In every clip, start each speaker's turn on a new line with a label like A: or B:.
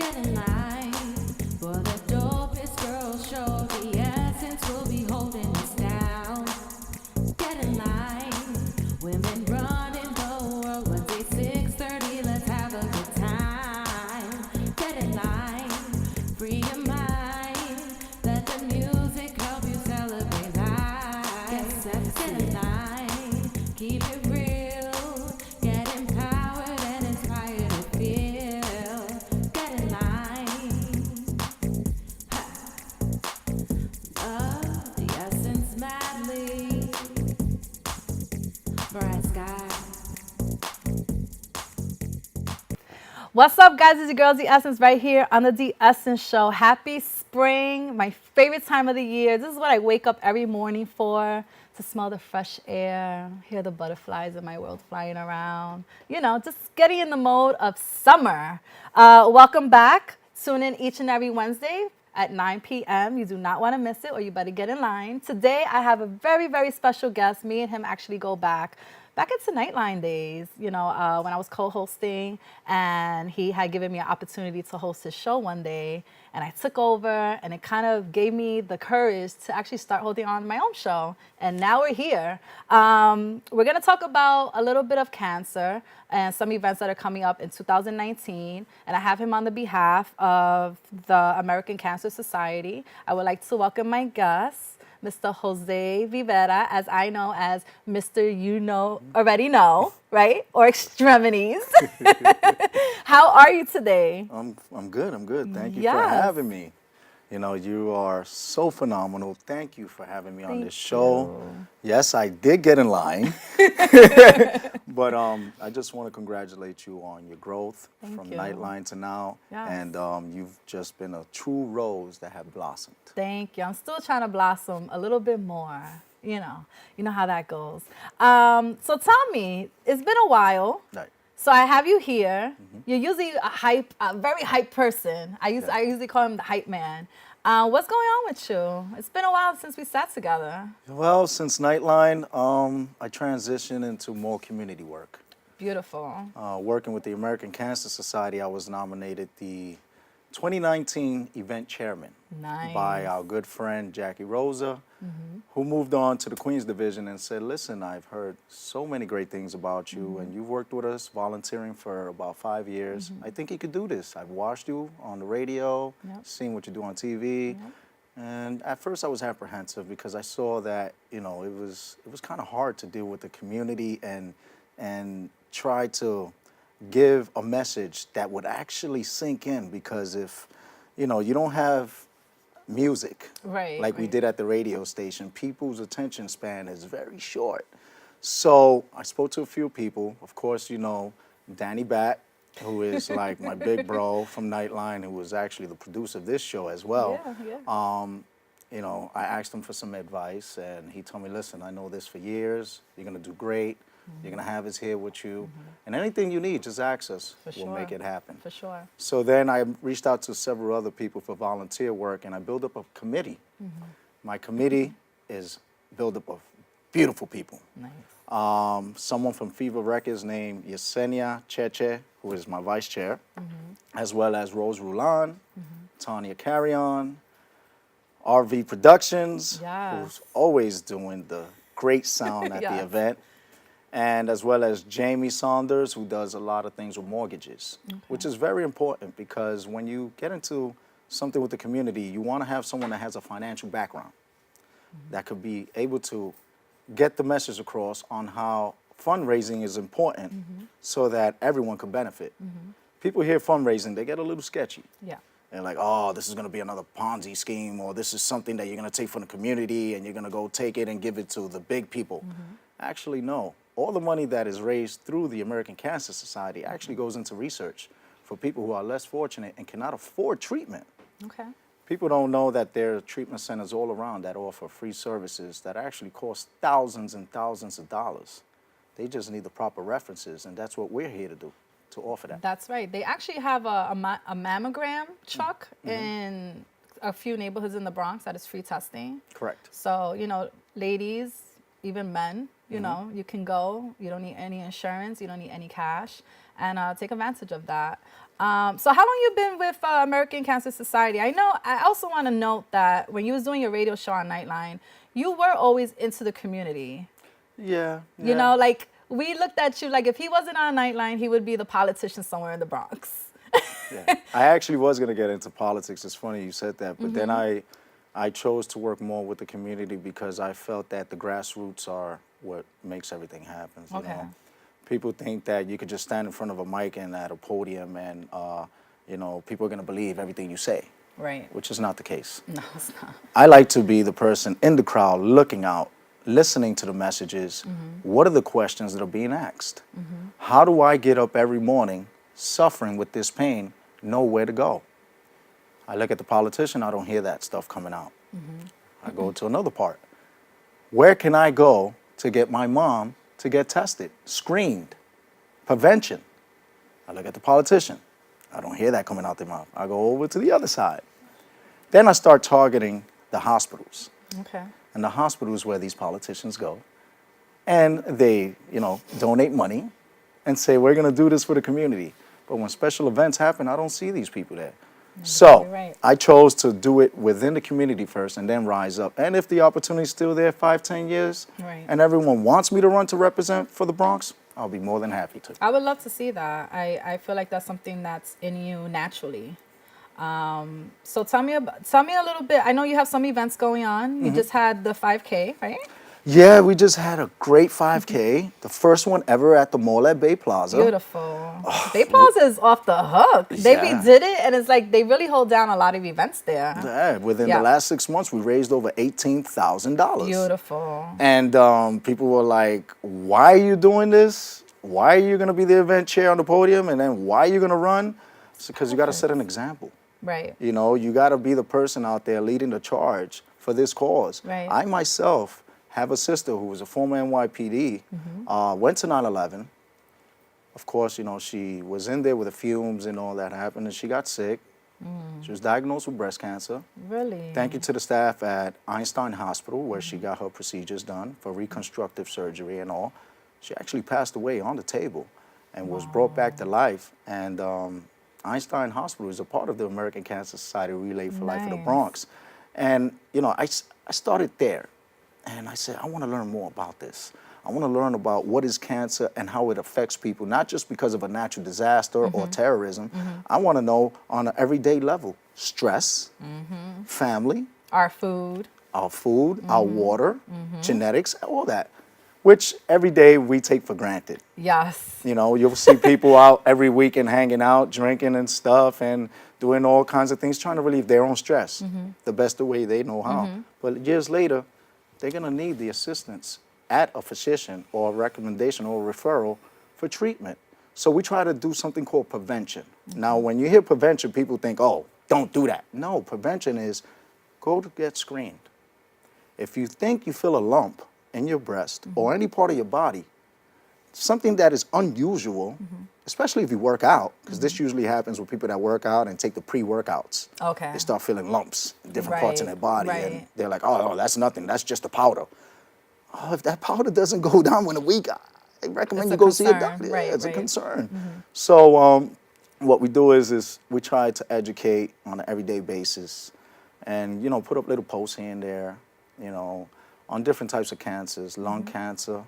A: Get in line for the dopest girl show. The essence will be holding us down. Get in line, women running the world. Wednesday 6:30, let's have a good time. Get in line, free your mind. Let the music help you celebrate life. Get sexy. Get in line, keep it real. Get empowered and inspired to feel. Get in line, love the essence madly. Bright sky.
B: What's up, guys? It's your girl, The Essence, right here on the The Essence Show. Happy spring, my favorite time of the year. This is what I wake up every morning for, to smell the fresh air, hear the butterflies in my world flying around. You know, just getting in the mode of summer. Welcome back. Tune in each and every Wednesday at 9 p.m. You do not want to miss it, or you better get in line. Today, I have a very, very special guest. Me and him actually go back into Nightline days, you know, when I was co-hosting, and he had given me an opportunity to host his show one day, and I took over, and it kind of gave me the courage to actually start holding on my own show, and now we're here. We're going to talk about a little bit of cancer and some events that are coming up in 2019, and I have him on the behalf of the American Cancer Society. I would like to welcome my guest, Mr. Jose Rivera, as I know as Mr. You Know, Already Know, right? Or Extremities. How are you today?
C: I'm good. Thank you for
B: Yes.
C: having me. You know, you are so phenomenal. Thank you for having me on
B: Thank
C: this show.
B: you.
C: Yes, I did get in line. But I just want to congratulate you on your growth from
B: you.
C: Nightline to now.
B: Yes.
C: And you've just been a true rose that have blossomed.
B: Thank you. I'm still trying to blossom a little bit more. You know how that goes. So tell me, it's been a while.
C: Right.
B: So I have you here. You're usually a very hype person. I usually call him the hype man. What's going on with you? It's been a while since we sat together.
C: Well, since Nightline, I transitioned into more community work.
B: Beautiful.
C: Working with the American Cancer Society, I was nominated the 2019 event chairman
B: Nice.
C: by our good friend Jackie Rosa, who moved on to the Queens Division and said, listen, I've heard so many great things about you, and you've worked with us volunteering for about 5 years. I think you could do this. I've watched you on the radio,
B: Yep.
C: seen what you do on TV. And at first I was apprehensive because I saw that, you know, it was kind of hard to deal with the community and try to give a message that would actually sink in, because if, you know, you don't have music
B: Right,
C: like we
B: right.
C: did at the radio station, people's attention span is very short. So I spoke to a few people. Of course, you know, Danny Bat, who is like my big bro from Nightline, who was actually the producer of this show as well.
B: Yeah.
C: You know, I asked him for some advice, and he told me, listen, I know this for years. You're going to do great. You're going to have us here with you. And anything you need, just ask us.
B: For
C: We'll make it happen.
B: For sure.
C: So then I reached out to several other people for volunteer work, and I built up a committee. My committee is built up of beautiful people.
B: Nice.
C: Someone from Fever Records named Yesenia Cheche, who is my vice chair, as well as Rose Roulan, Tanya Carrion, RV Productions,
B: Yes.
C: who's always doing the great sound at
B: Yes.
C: the event, and as well as Jamie Saunders, who does a lot of things with mortgages, which is very important, because when you get into something with the community, you want to have someone that has a financial background that could be able to get the message across on how fundraising is important so that everyone can benefit. People hear fundraising, they get a little sketchy.
B: Yeah.
C: They're like, oh, this is going to be another Ponzi scheme, or this is something that you're going to take from the community and you're going to go take it and give it to the big people. Actually, no. All the money that is raised through the American Cancer Society actually goes into research for people who are less fortunate and cannot afford treatment.
B: Okay.
C: People don't know that there are treatment centers all around that offer free services that actually cost thousands and thousands of dollars. They just need the proper references, and that's what we're here to do, to offer that.
B: That's right. They actually have a mammogram truck in a few neighborhoods in the Bronx that is free testing.
C: Correct.
B: So, you know, ladies, even men, you know, you can go. You don't need any insurance. You don't need any cash. And take advantage of that. So how long you been with American Cancer Society? I also want to note that when you was doing your radio show on Nightline, you were always into the community.
C: Yeah.
B: You know, like we looked at you like if he wasn't on Nightline, he would be the politician somewhere in the Bronx.
C: Yeah. I actually was going to get into politics. It's funny you said that. But then I chose to work more with the community because I felt that the grassroots are what makes everything happen. You know? People think that you could just stand in front of a mic and at a podium and, you know, people are going to believe everything you say.
B: Right.
C: Which is not the case.
B: No, it's not.
C: I like to be the person in the crowd looking out, listening to the messages. What are the questions that are being asked? How do I get up every morning suffering with this pain, know where to go? I look at the politician, I don't hear that stuff coming out. I go to another part. Where can I go to get my mom to get tested, screened, prevention? I look at the politician. I don't hear that coming out their mouth. I go over to the other side. Then I start targeting the hospitals.
B: Okay.
C: And the hospital is where these politicians go. And they, you know, donate money and say, we're going to do this for the community. But when special events happen, I don't see these people there. So
B: right.
C: I chose to do it within the community first and then rise up. And if the opportunity's still there 5, 10 years,
B: Right.
C: and everyone wants me to run to represent for the Bronx, I'll be more than happy to.
B: I would love to see that. I feel like that's something that's in you naturally. So tell me a little bit. I know you have some events going on. You just had the 5K, right?
C: Yeah, we just had a great 5K, the first one ever at the mall at Bay Plaza.
B: Beautiful. Bay Plaza is off the hook. They
C: Yeah.
B: redid it, and it's like they really hold down a lot of events there.
C: Yeah, within
B: Yeah.
C: the last 6 months, we raised over $18,000.
B: Beautiful.
C: And people were like, why are you doing this? Why are you going to be the event chair on the podium? And then why are you going to run? It's because you got to set an example.
B: Right.
C: You know, you got to be the person out there leading the charge for this cause.
B: Right.
C: I myself have a sister who was a former NYPD, went to 9/11. Of course, you know, she was in there with the fumes and all that happened, and she got sick. She was diagnosed with breast cancer.
B: Really?
C: Thank you to the staff at Einstein Hospital, where she got her procedures done for reconstructive surgery and all. She actually passed away on the table and was brought back to life. And Einstein Hospital is a part of the American Cancer Society Relay for Life of the
B: Nice.
C: Bronx. And, you know, I started there. And I said, I want to learn more about this. I want to learn about what is cancer and how it affects people, not just because of a natural disaster or terrorism. I want to know on an everyday level, stress, family,
B: Our food.
C: our food, our water, genetics, all that, which every day we take for granted.
B: Yes.
C: You know, you'll see people out every weekend hanging out, drinking and stuff, and doing all kinds of things, trying to relieve their own stress the best way they know how. But years later, they're going to need the assistance at a physician or a recommendation or a referral for treatment. So we try to do something called prevention. Now, when you hear prevention, people think, oh, don't do that. No, prevention is go to get screened. If you think you feel a lump in your breast or any part of your body, something that is unusual, especially if you work out, because this usually happens with people that work out and take the pre-workouts.
B: Okay.
C: They start feeling lumps in different parts in their body, and
B: right.
C: they're like, oh, that's nothing, that's just the powder. Oh, if that powder doesn't go down in a week, I recommend
B: It's
C: you
B: a
C: go see a
B: concern.
C: doctor.
B: Right,
C: Yeah, it's
B: right.
C: a concern. So what we do is we try to educate on an everyday basis and, you know, put up little posts here and there, you know, on different types of cancers, lung cancer,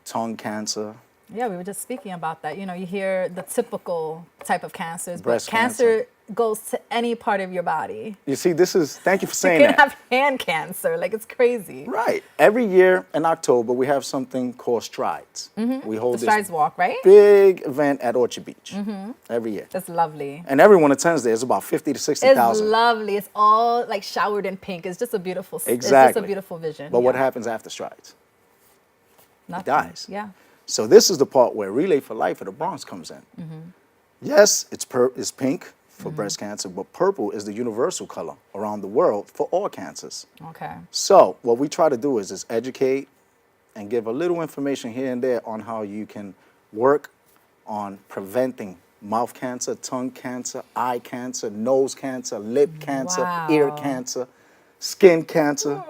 C: tongue cancer.
B: Yeah, we were just speaking about that. You know, you hear the typical type of cancers,
C: Breast
B: but cancer goes to any part of your body.
C: You see, thank you for
B: You
C: saying
B: can
C: that.
B: have hand cancer. Like, it's crazy.
C: Right. Every year in October, we have something called Strides. We hold
B: The
C: this
B: Strides Walk, right?
C: big event at Orchard Beach every year.
B: It's lovely.
C: And everyone attends there. It's about 50 to
B: It's
C: 60,000.
B: lovely. It's all like showered in pink. It's just a beautiful. It's
C: Exactly.
B: just a beautiful vision.
C: But what
B: Yeah.
C: happens after Strides?
B: Nothing.
C: dies.
B: Yeah.
C: So this is the part where Relay for Life of the Bronx comes in. Yes, it's pink for breast cancer, but purple is the universal color around the world for all cancers.
B: Okay.
C: So what we try to do is educate and give a little information here and there on how you can work on preventing mouth cancer, tongue cancer, eye cancer, nose cancer, lip cancer, ear
B: Wow.
C: cancer, skin cancer.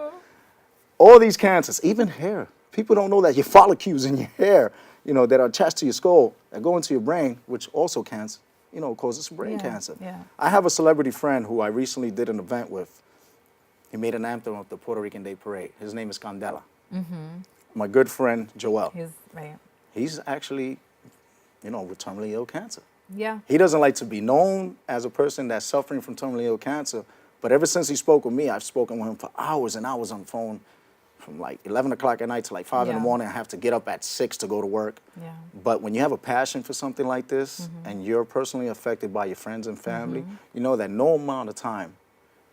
C: All these cancers, even hair. People don't know that your follicles in your hair, you know, that are attached to your skull, that go into your brain, which also causes brain
B: Yeah,
C: cancer.
B: yeah.
C: I have a celebrity friend who I recently did an event with. He made an anthem of the Puerto Rican Day Parade. His name is Candela. My good friend, Joel.
B: He's right.
C: He's actually, with terminally ill cancer.
B: Yeah.
C: He doesn't like to be known as a person that's suffering from terminally ill cancer, but ever since he spoke with me, I've spoken with him for hours and hours on the phone, from like 11 o'clock at night to like 5 in the
B: Yeah.
C: morning. I have to get up at 6 to go to work.
B: Yeah.
C: But when you have a passion for something like this and you're personally affected by your friends and family, you know that no amount of time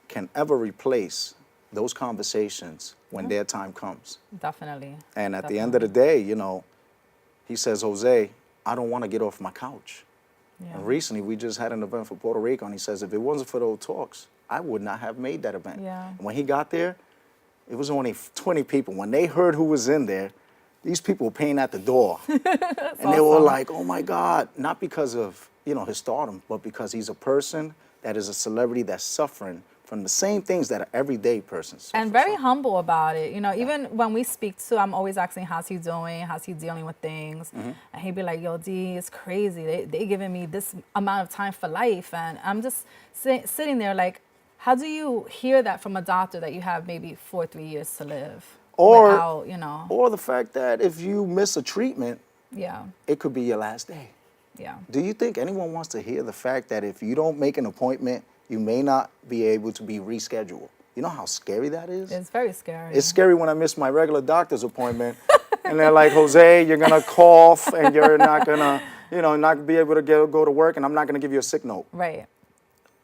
C: can ever replace those conversations when their time comes.
B: Definitely.
C: And at the end of the day, he says, Jose, I don't want to get off my couch.
B: Yeah.
C: And recently, we just had an event for Puerto Rico, and he says, if it wasn't for those talks, I would not have made that event.
B: Yeah.
C: And when he got there, it was only 20 people. When they heard who was in there, these people were paying at the door. And they were like, oh my God, not because of, his stardom, but because he's a person that is a celebrity that's suffering from the same things that an everyday person suffers
B: And very
C: from.
B: humble about it. Even when we speak to, I'm always asking, how's he doing? How's he dealing with things? And he'd be like, yo, D, it's crazy. They giving me this amount of time for life. And I'm just sitting there like, how do you hear that from a doctor that you have maybe 3 years to live?
C: Or,
B: without,
C: or the fact that if you miss a treatment,
B: Yeah.
C: it could be your last day.
B: Yeah.
C: Do you think anyone wants to hear the fact that if you don't make an appointment, you may not be able to be rescheduled? You know how scary that is?
B: It's very scary.
C: It's scary when I miss my regular doctor's appointment and they're like, Jose, you're going to cough and you're not going to, not be able to go to work and I'm not going to give you a sick note.
B: Right.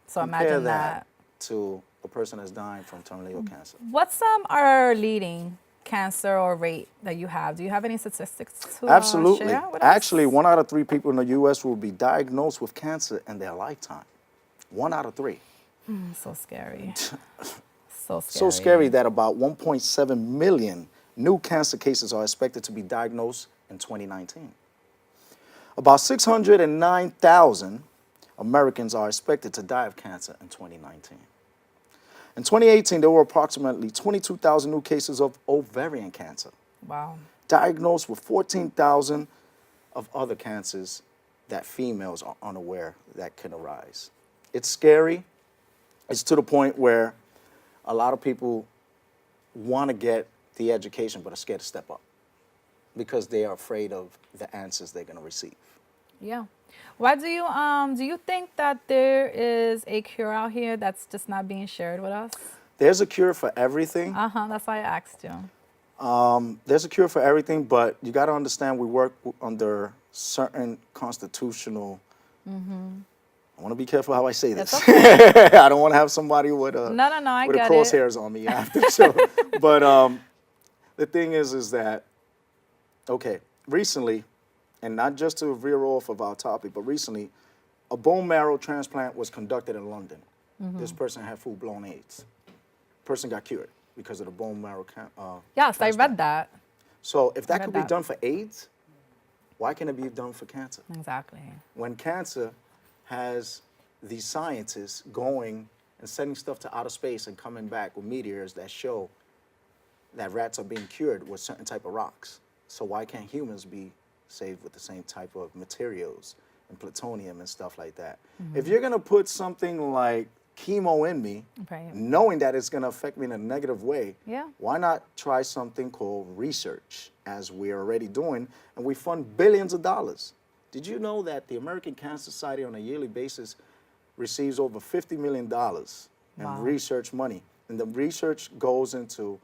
B: So
C: Compare
B: imagine
C: that
B: that.
C: to a person that's dying from terminally ill cancer.
B: What's our leading cancer or rate that you have? Do you have any statistics to
C: Absolutely.
B: share with us?
C: Actually, 1 out of 3 people in the U.S. will be diagnosed with cancer in their lifetime. 1 out of 3.
B: So scary. So scary.
C: So scary that about 1.7 million new cancer cases are expected to be diagnosed in 2019. About 609,000 Americans are expected to die of cancer in 2019. In 2018, there were approximately 22,000 new cases of ovarian cancer,
B: Wow.
C: diagnosed with 14,000 of other cancers that females are unaware that can arise. It's scary. It's to the point where a lot of people want to get the education but are scared to step up because they are afraid of the answers they're going to receive.
B: Yeah. Why do you think that there is a cure out here that's just not being shared with us?
C: There's a cure for everything.
B: That's why I asked you.
C: There's a cure for everything, but you got to understand we work under certain constitutional. I want to be careful how I say this.
B: That's okay.
C: I don't want to have somebody with a
B: No, I
C: with a
B: get it.
C: crosshairs on me after the show. But the thing is that recently, and not just to veer off of our topic, but recently, a bone marrow transplant was conducted in London. This person had full-blown AIDS. Person got cured because of the bone marrow
B: Yes, I
C: transplant.
B: read that.
C: So if that
B: read
C: could be
B: that.
C: done for AIDS, why can't it be done for cancer?
B: Exactly.
C: When cancer has these scientists going and sending stuff to outer space and coming back with meteors that show that rats are being cured with certain type of rocks. So why can't humans be saved with the same type of materials and plutonium and stuff like that? If you're gonna put something like chemo in me,
B: Right.
C: knowing that it's gonna affect me in a negative way,
B: Yeah.
C: why not try something called research, as we're already doing, and we fund billions of dollars. Did you know that the American Cancer Society on a yearly basis receives over $50 million in
B: Wow.
C: research money? And the research goes into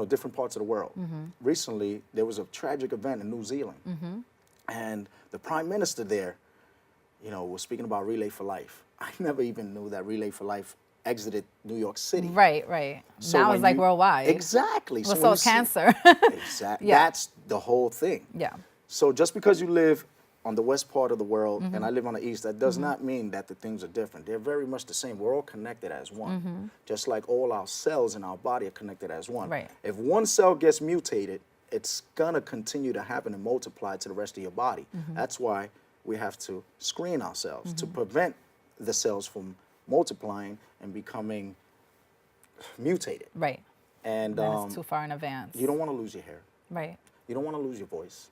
C: different parts of the world. Recently, there was a tragic event in New Zealand. And the prime minister there, was speaking about Relay for Life. I never even knew that Relay for Life exited New York City.
B: Right.
C: So
B: now
C: when
B: it's like
C: you-
B: worldwide.
C: Exactly.
B: Well,
C: when
B: so
C: you
B: is
C: see-
B: cancer.
C: Exactly.
B: Yeah.
C: That's the whole thing.
B: Yeah.
C: So just because you live on the west part of the world and I live on the east, that does not mean that the things are different. They're very much the same. We're all connected as one. Just like all our cells in our body are connected as one.
B: Right.
C: If one cell gets mutated, it's going to continue to happen and multiply to the rest of your body. That's why we have to screen ourselves to prevent the cells from multiplying and becoming mutated.
B: Right.
C: And
B: That is too far in advance.
C: you don't want to lose your hair.
B: Right.
C: You don't want to lose your voice.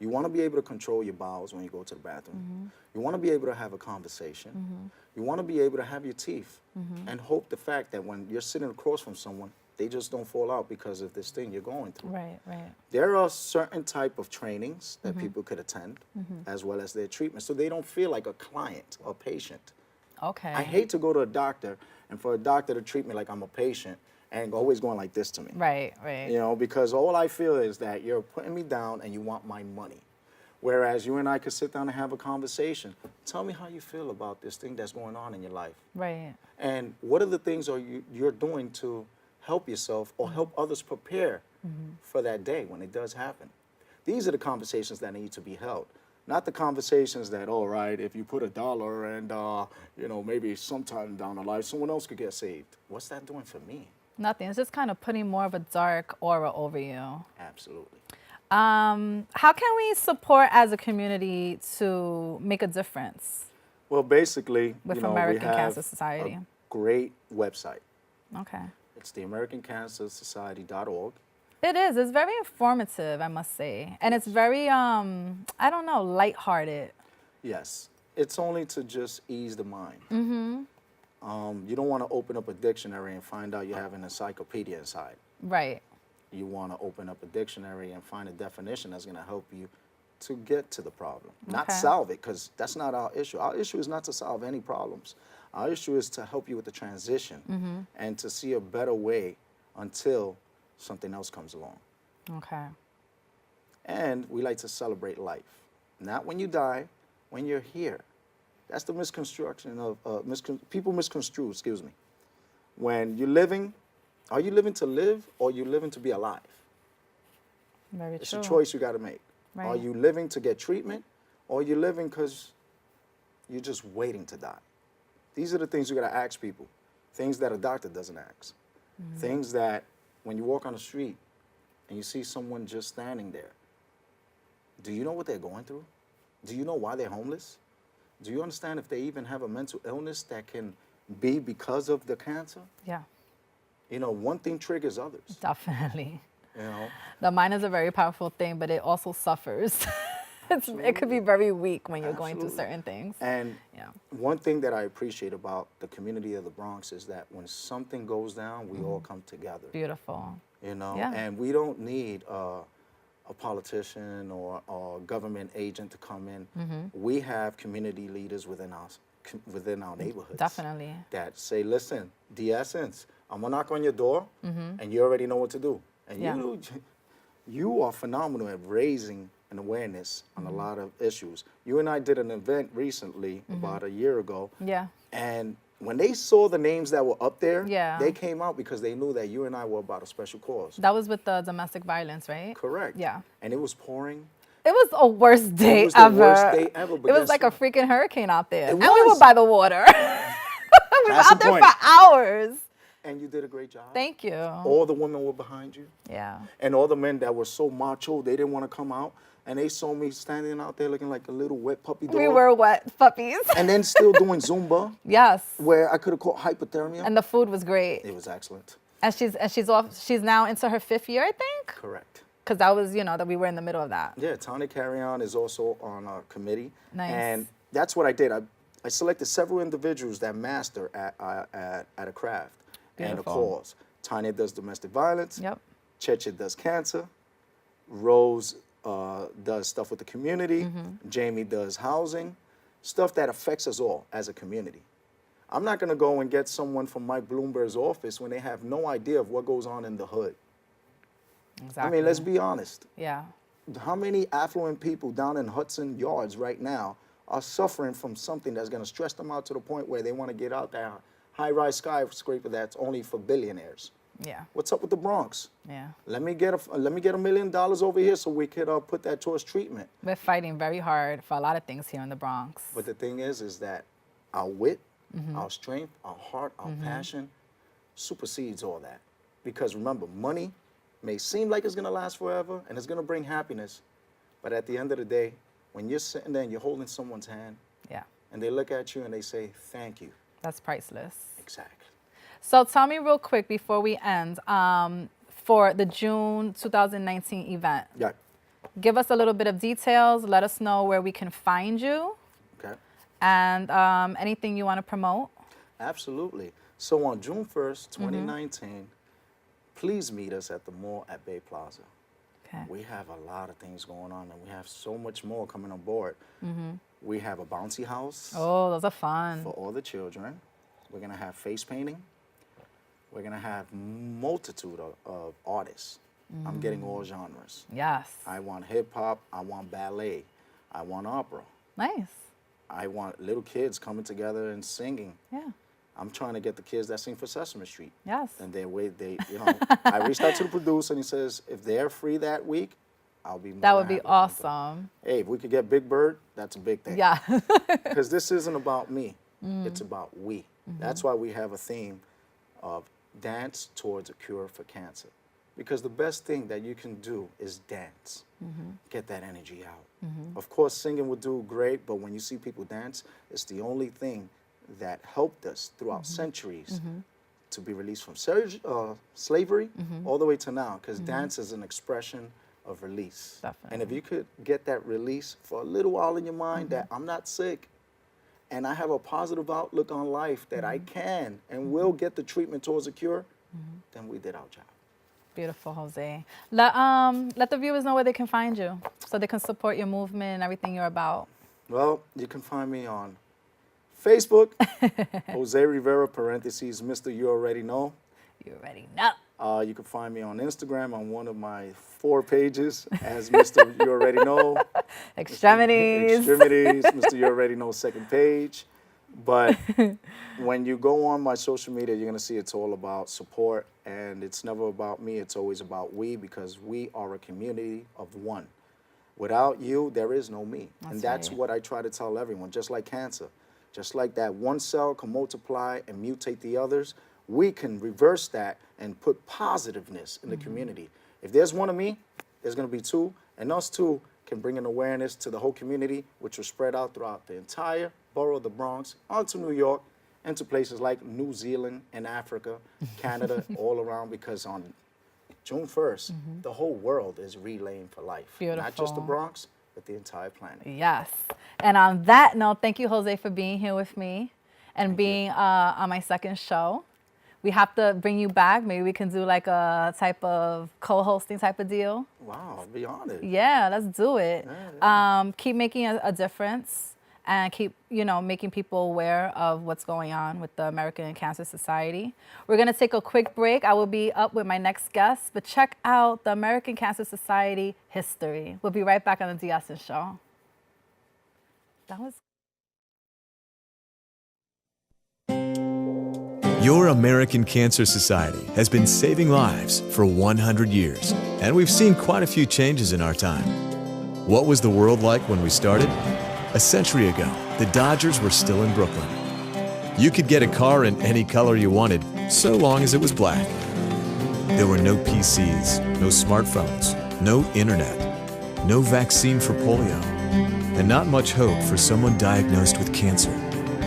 C: You want to be able to control your bowels when you go to the bathroom. You want to be able to have a conversation. You want to be able to have your teeth and hope the fact that when you're sitting across from someone, they just don't fall out because of this thing you're going through.
B: Right, right.
C: There are certain type of trainings that people could attend as well as their treatment so they don't feel like a client or patient.
B: Okay.
C: I hate to go to a doctor and for a doctor to treat me like I'm a patient and always going like this to me.
B: Right, right.
C: You know, because all I feel is that you're putting me down and you want my money. Whereas you and I could sit down and have a conversation. Tell me how you feel about this thing that's going on in your life.
B: Right.
C: And what are the things you're doing to help yourself or help others prepare for that day when it does happen? These are the conversations that need to be held. Not the conversations that, all right, if you put $1 and, you know, maybe sometime down the line, someone else could get saved. What's that doing for me?
B: Nothing. It's just kind of putting more of a dark aura over you.
C: Absolutely.
B: How can we support as a community to make a difference
C: Well, basically,
B: with
C: you know,
B: American
C: we have
B: Cancer Society?
C: a great website.
B: Okay.
C: It's the AmericanCancerSociety.org.
B: It is. It's very informative, I must say. And it's very, I don't know, lighthearted.
C: Yes. It's only to just ease the mind. You don't want to open up a dictionary and find out you have an encyclopedia inside.
B: Right.
C: You want to open up a dictionary and find a definition that's going to help you to get to the problem, not
B: Okay.
C: solve it, because that's not our issue. Our issue is not to solve any problems. Our issue is to help you with the transition and to see a better way until something else comes along.
B: Okay.
C: And we like to celebrate life, not when you die, when you're here. That's the misconstruction of people misconstrue. Excuse me. When you're living, are you living to live or are you living to be alive?
B: Very
C: It's
B: true.
C: a choice you got to make. Are
B: Right.
C: you living to get treatment or are you living because you're just waiting to die? These are the things you got to ask people. Things that a doctor doesn't ask. Things that when you walk on the street and you see someone just standing there, do you know what they're going through? Do you know why they're homeless? Do you understand if they even have a mental illness that can be because of the cancer?
B: Yeah,
C: You know, one thing triggers others,
B: definitely.
C: you know.
B: The mind is a very powerful thing, but it also suffers. It could be very weak when you're going through
C: Absolutely.
B: certain things.
C: And
B: Yeah.
C: one thing that I appreciate about the community of the Bronx is that when something goes down, we all come together,
B: Beautiful.
C: you know,
B: Yeah.
C: and we don't need a politician or a government agent to come in. We have community leaders within our neighborhoods.
B: Definitely.
C: That say, listen, the essence, I'm gonna knock on your door, and you already know what to do. And
B: Yeah.
C: you are phenomenal at raising an awareness on a lot of issues. You and I did an event recently, about a year ago,
B: Yeah.
C: and when they saw the names that were up there,
B: Yeah.
C: they came out because they knew that you and I were about a special cause.
B: That was with the domestic violence, right?
C: Correct.
B: Yeah.
C: And it was pouring.
B: It was a worst day
C: was the
B: ever.
C: worst day ever, but
B: It was
C: guess
B: like a
C: what?
B: freaking hurricane out there.
C: It
B: And we were
C: was.
B: by the water. We were
C: That's
B: out
C: the
B: there
C: point.
B: for hours.
C: And you did a great job.
B: Thank you.
C: All the women were behind you.
B: Yeah.
C: And all the men that were so macho, they didn't want to come out. And they saw me standing out there looking like a little wet puppy dog.
B: We were wet puppies.
C: And then still doing Zumba,
B: Yes.
C: where I could have caught hypothermia.
B: And the food was great.
C: It was excellent.
B: And she's now into her 5th year, I think.
C: Correct.
B: Because that was, that we were in the middle of that.
C: Yeah, Tony Carrion is also on our committee.
B: Nice.
C: And that's what I did. I selected several individuals that master at a craft and a
B: Beautiful.
C: cause. Tanya does domestic violence.
B: Yep.
C: Cheche does cancer. Rose does stuff with the community. Jamie does housing. Stuff that affects us all as a community. I'm not going to go and get someone from Mike Bloomberg's office when they have no idea of what goes on in the hood.
B: Exactly.
C: I mean, let's be honest.
B: Yeah.
C: How many affluent people down in Hudson Yards right now are suffering from something that's going to stress them out to the point where they want to get out that high-rise skyscraper that's only for billionaires?
B: Yeah.
C: What's up with the Bronx?
B: Yeah.
C: Let me get $1 million over here so we could put that towards treatment.
B: We're fighting very hard for a lot of things here in the Bronx.
C: But the thing is that our wit, our strength, our heart, our passion supersedes all that. Because remember, money may seem like it's going to last forever and it's going to bring happiness. But at the end of the day, when you're sitting there and you're holding someone's hand
B: Yeah.
C: and they look at you and they say, thank you.
B: That's priceless.
C: Exactly.
B: So tell me real quick before we end, for the June 2019 event,
C: Yeah.
B: give us a little bit of details. Let us know where we can find you.
C: Okay.
B: And anything you want to promote.
C: Absolutely. So on June 1st, 2019, please meet us at the mall at Bay Plaza.
B: Okay.
C: We have a lot of things going on, and we have so much more coming on board. We have a bouncy house
B: Oh, those are fun.
C: for all the children. We're going to have face painting. We're going to have multitude of artists. I'm getting all genres.
B: Yes.
C: I want hip hop. I want ballet. I want opera.
B: Nice.
C: I want little kids coming together and singing.
B: Yeah.
C: I'm trying to get the kids that sing for Sesame Street.
B: Yes.
C: And they, I reached out to the producer and he says, if they're free that week, I'll be more
B: That
C: than
B: would be
C: happy to come through.
B: awesome.
C: Hey, if we could get Big Bird, that's a big thing.
B: Yeah.
C: Because this isn't about me, it's about we. That's why we have a theme of dance towards a cure for cancer. Because the best thing that you can do is dance. Get that energy out. Of course, singing would do great, but when you see people dance, it's the only thing that helped us throughout centuries to be released from slavery all the way to now, because dance is an expression of release.
B: Definitely.
C: And if you could get that release for a little while in your mind that I'm not sick, and I have a positive outlook on life that I can and will get the treatment towards a cure, then we did our job.
B: Beautiful, Jose. Let the viewers know where they can find you so they can support your movement and everything you're about.
C: Well, you can find me on Facebook, Jose Rivera, parentheses, Mr. You Already Know.
B: You already know.
C: You can find me on Instagram on one of my 4 pages as Mr. You Already Know.
B: Extremities.
C: Extremities, Mr. You Already Know, second page. But when you go on my social media, you're going to see it's all about support. And it's never about me. It's always about we, because we are a community of one. Without you, there is no me. And that's
B: right.
C: what I try to tell everyone, just like cancer. Just like that one cell can multiply and mutate the others, we can reverse that and put positiveness in the community. If there's one of me, there's going to be 2, and us 2 can bring an awareness to the whole community, which will spread out throughout the entire borough of the Bronx, onto New York, and to places like New Zealand and Africa, Canada, all around, because on June 1st, the whole world is relaying for life. Not just the
B: Beautiful.
C: Bronx, but the entire planet.
B: Yes. And on that note, thank you, Jose, for being here with me and being on my second show. We have to bring you back. Maybe we can do like a type of co-hosting type of deal.
C: Wow, I'll be honored.
B: Yeah, let's do it.
C: Yeah.
B: Keep making a difference and keep, making people aware of what's going on with the American Cancer Society. We're going to take a quick break. I will be up with my next guest, but check out the American Cancer Society history. We'll be right back on the D. Essence Show. That was...
D: Your American Cancer Society has been saving lives for 100 years, and we've seen quite a few changes in our time. What was the world like when we started? A century ago, the Dodgers were still in Brooklyn. You could get a car in any color you wanted, so long as it was black. There were no PCs, no smartphones, no internet, no vaccine for polio, and not much hope for someone diagnosed with cancer.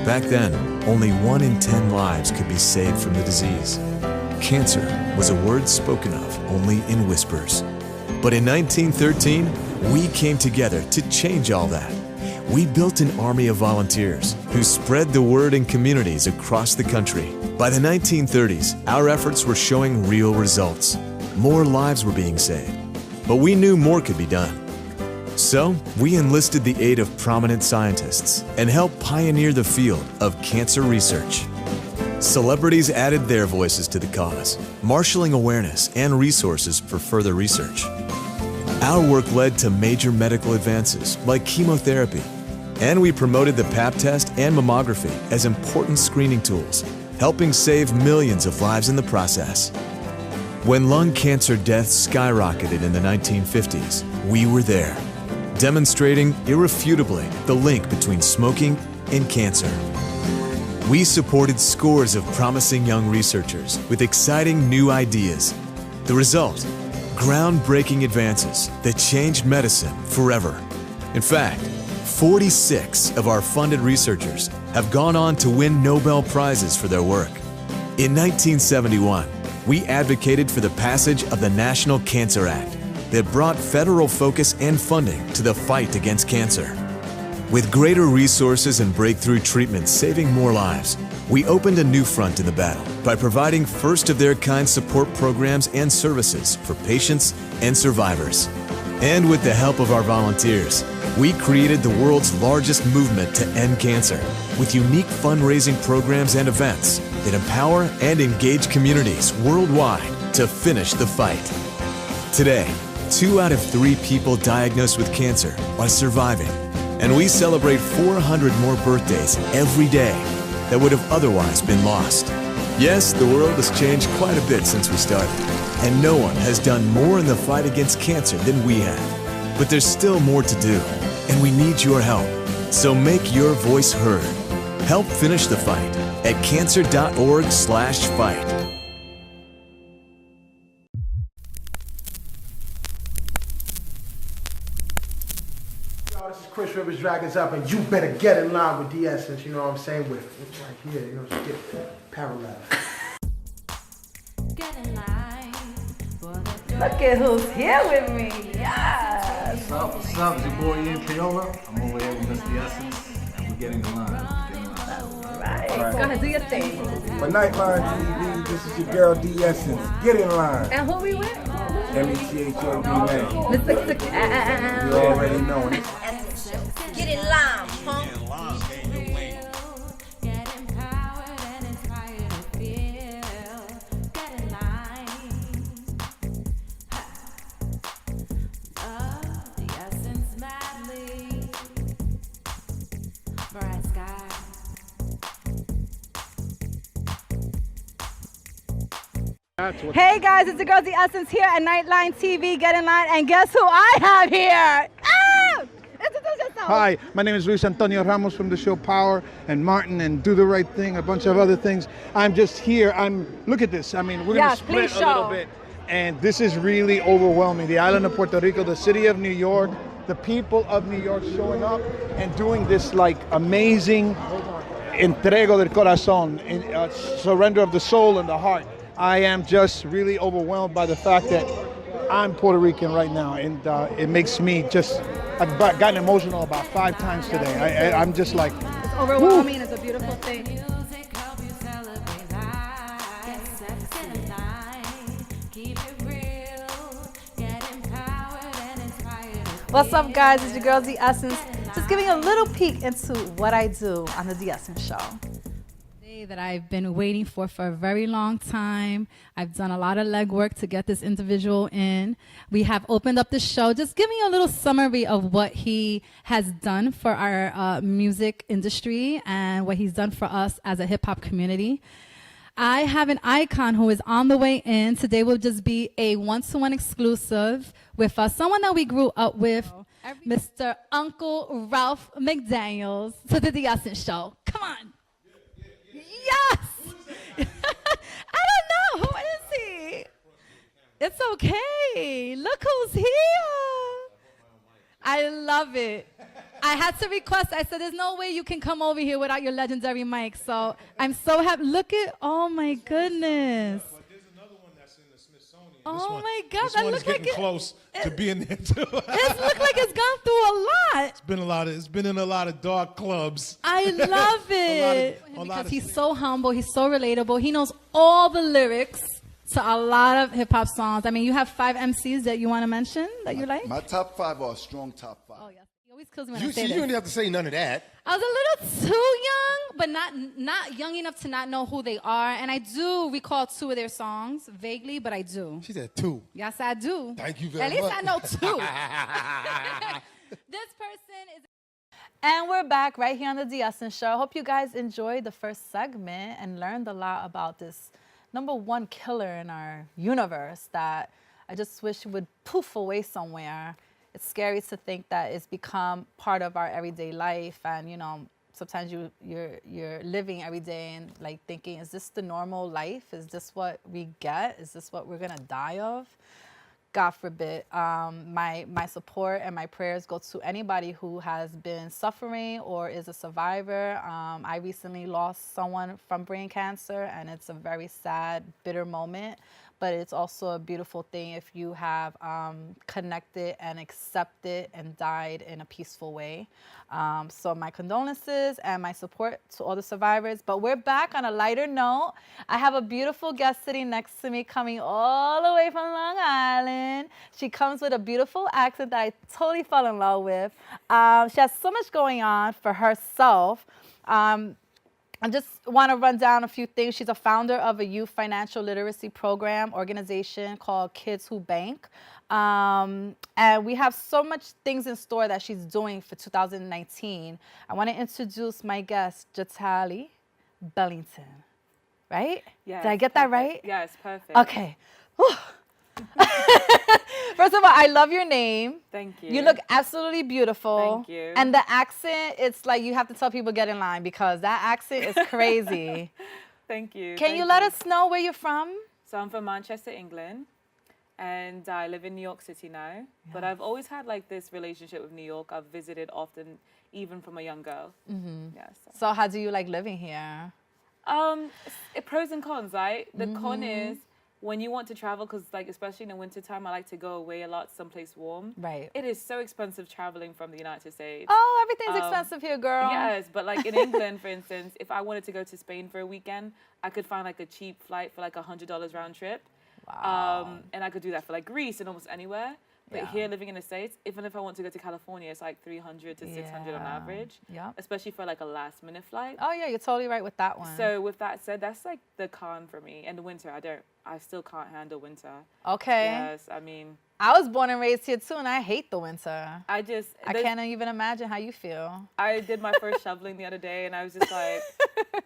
D: Back then, only 1 in 10 lives could be saved from the disease. Cancer was a word spoken of only in whispers. But in 1913, we came together to change all that. We built an army of volunteers who spread the word in communities across the country. By the 1930s, our efforts were showing real results. More lives were being saved, but we knew more could be done. So, we enlisted the aid of prominent scientists and helped pioneer the field of cancer research. Celebrities added their voices to the cause, marshaling awareness and resources for further research. Our work led to major medical advances like chemotherapy, and we promoted the Pap test and mammography as important screening tools, helping save millions of lives in the process. When lung cancer deaths skyrocketed in the 1950s, we were there, demonstrating irrefutably the link between smoking and cancer. We supported scores of promising young researchers with exciting new ideas. The result? Groundbreaking advances that changed medicine forever. In fact, 46 of our funded researchers have gone on to win Nobel Prizes for their work. In 1971, we advocated for the passage of the National Cancer Act, that brought federal focus and funding to the fight against cancer. With greater resources and breakthrough treatments saving more lives, we opened a new front in the battle by providing first-of-their-kind support programs and services for patients and survivors. And with the help of our volunteers, we created the world's largest movement to end cancer with unique fundraising programs and events that empower and engage communities worldwide to finish the fight. Today, 2 out of 3 people diagnosed with cancer are surviving, and we celebrate 400 more birthdays every day that would have otherwise been lost. Yes, the world has changed quite a bit since we started, and no one has done more in the fight against cancer than we have. But there's still more to do, and we need your help. So make your voice heard. Help finish the fight at cancer.org/fight.
E: This is Chris Rivers, Dragons Up, and you better get in line with the essence, you know what I'm saying, with it's right here, you know, skip parallel.
A: Get in line for the
B: Look at who's here with me. Yes.
F: What's up? What's up? It's your boy Ian Payola. I'm over here with Mr. Essence, and we're getting the line.
B: Right. Go ahead, do your thing.
G: For Nightline TV, this is your girl D Essence. Get in line.
B: And who we with?
G: MECHOD.
B: Mr.
G: You already know it.
H: Get in line, punk.
A: get empowered and inspired to feel. Get in line. Love the essence madly. Bright sky.
B: Hey guys, it's the girl The Essence here at Nightline TV. Get in line, and guess who I have here? Ah! Introduce yourself.
G: Hi, my name is Luis Antonio Ramos from the show Power and Martin and Do the Right Thing, a bunch of other things. I'm just here. Look at this. I mean, we're
B: Yes,
G: going to
B: please
G: split a little
B: show.
G: bit. And this is really overwhelming. The island of Puerto Rico, the city of New York, the people of New York showing up and doing this like amazing entrego del corazón, surrender of the soul and the heart. I am just really overwhelmed by the fact that I'm Puerto Rican right now, and it makes me just, I've gotten emotional about 5 times today. I'm just like,
B: It's overwhelming. It's a beautiful thing.
A: Music help you celebrate life. Get in line. Keep it real. Get empowered and inspired to
B: What's up, guys? It's your girl The Essence. Just giving a little peek into what I do on the The Essence Show.
I: That I've been waiting for a very long time. I've done a lot of legwork to get this individual in. We have opened up the show. Just give me a little summary of what he has done for our music industry and what he's done for us as a hip-hop community. I have an icon who is on the way in. Today will just be a one-to-one exclusive with someone that we grew up with, Mr. Uncle Ralph McDaniels, to the Essence Show. Come on. Yes! I don't know. Who is he? It's okay. Look who's here. I love it. I had to request. I said, there's no way you can come over here without your legendary mic. So I'm so happy. Look at, oh my goodness.
J: But there's another one that's in the Smithsonian.
I: Oh my God,
J: This
I: that
J: one is
I: looks like
J: getting
I: it-
J: close to being there too.
I: It looks like it's gone through a lot.
J: It's been in a lot of dark clubs.
I: I love it.
J: a lot
I: Because
J: of-
I: he's so humble. He's so relatable. He knows all the lyrics to a lot of hip hop songs. I mean, you have 5 MCs that you want to mention that you like?
K: My top 5 are a strong top 5.
I: Oh, yes. He always kills me when
K: You
I: I say
K: see,
I: this.
K: you didn't have to say none of that.
I: I was a little too young, but not young enough to not know who they are. And I do recall 2 of their songs, vaguely, but I do.
K: She said 2.
I: Yes, I do.
K: Thank you very
I: At least
K: much.
I: I know 2. This person is...
B: And we're back right here on the The Essence Show. I hope you guys enjoyed the first segment and learned a lot about this #1 killer in our universe that I just wish would poof away somewhere. It's scary to think that it's become part of our everyday life, and you know, sometimes you're living every day and like thinking, is this the normal life? Is this what we get? Is this what we're gonna die of? God forbid. My support and my prayers go to anybody who has been suffering or is a survivor. I recently lost someone from brain cancer, and it's a very sad, bitter moment. but it's also a beautiful thing if you have connected and accepted and died in a peaceful way. So my condolences and my support to all the survivors. But we're back on a lighter note. I have a beautiful guest sitting next to me coming all the way from Long Island. She comes with a beautiful accent that I totally fell in love with. She has so much going on for herself. I just want to run down a few things. She's a founder of a youth financial literacy program organization called Kids Who Bank. And we have so much things in store that she's doing for 2019. I want to introduce my guest, Jatali Bellanton. Right?
L: Yes,
B: Did I get that right?
L: Yes, perfect.
B: Okay. First of all, I love your name.
L: Thank you.
B: You look absolutely beautiful.
L: Thank you.
B: And the accent, it's like you have to tell people get in line because that accent is crazy.
L: Thank you.
B: Can you let us know where you're from?
L: So I'm from Manchester, England, and I live in New York City now. Yeah. But I've always had like this relationship with New York. I've visited often, even from a young girl.
B: Mm-hmm.
L: Yeah,
B: so how do you like living here?
L: Pros and cons, right? The con is when you want to travel, because like especially in the wintertime, I like to go away a lot, someplace warm.
B: Right.
L: It is so expensive traveling from the United States.
B: Oh, everything's expensive here, girl.
L: Yes, but like in England, for instance, if I wanted to go to Spain for a weekend, I could find like a cheap flight for like $100 round trip.
B: Wow.
L: And I could do that for like Greece and almost anywhere. But here, living in the States, even if I want to go to California, it's like $300 to $600 on average.
B: Yeah.
L: Especially for like a last minute flight.
B: Oh yeah, you're totally right with that one.
L: So with that said, that's like the con for me. And the winter, I still can't handle winter.
B: Okay.
L: Yes, I mean.
B: I was born and raised here too, and I hate the winter.
L: I
B: can't even imagine how you feel.
L: I did my first shoveling the other day, and I was just like,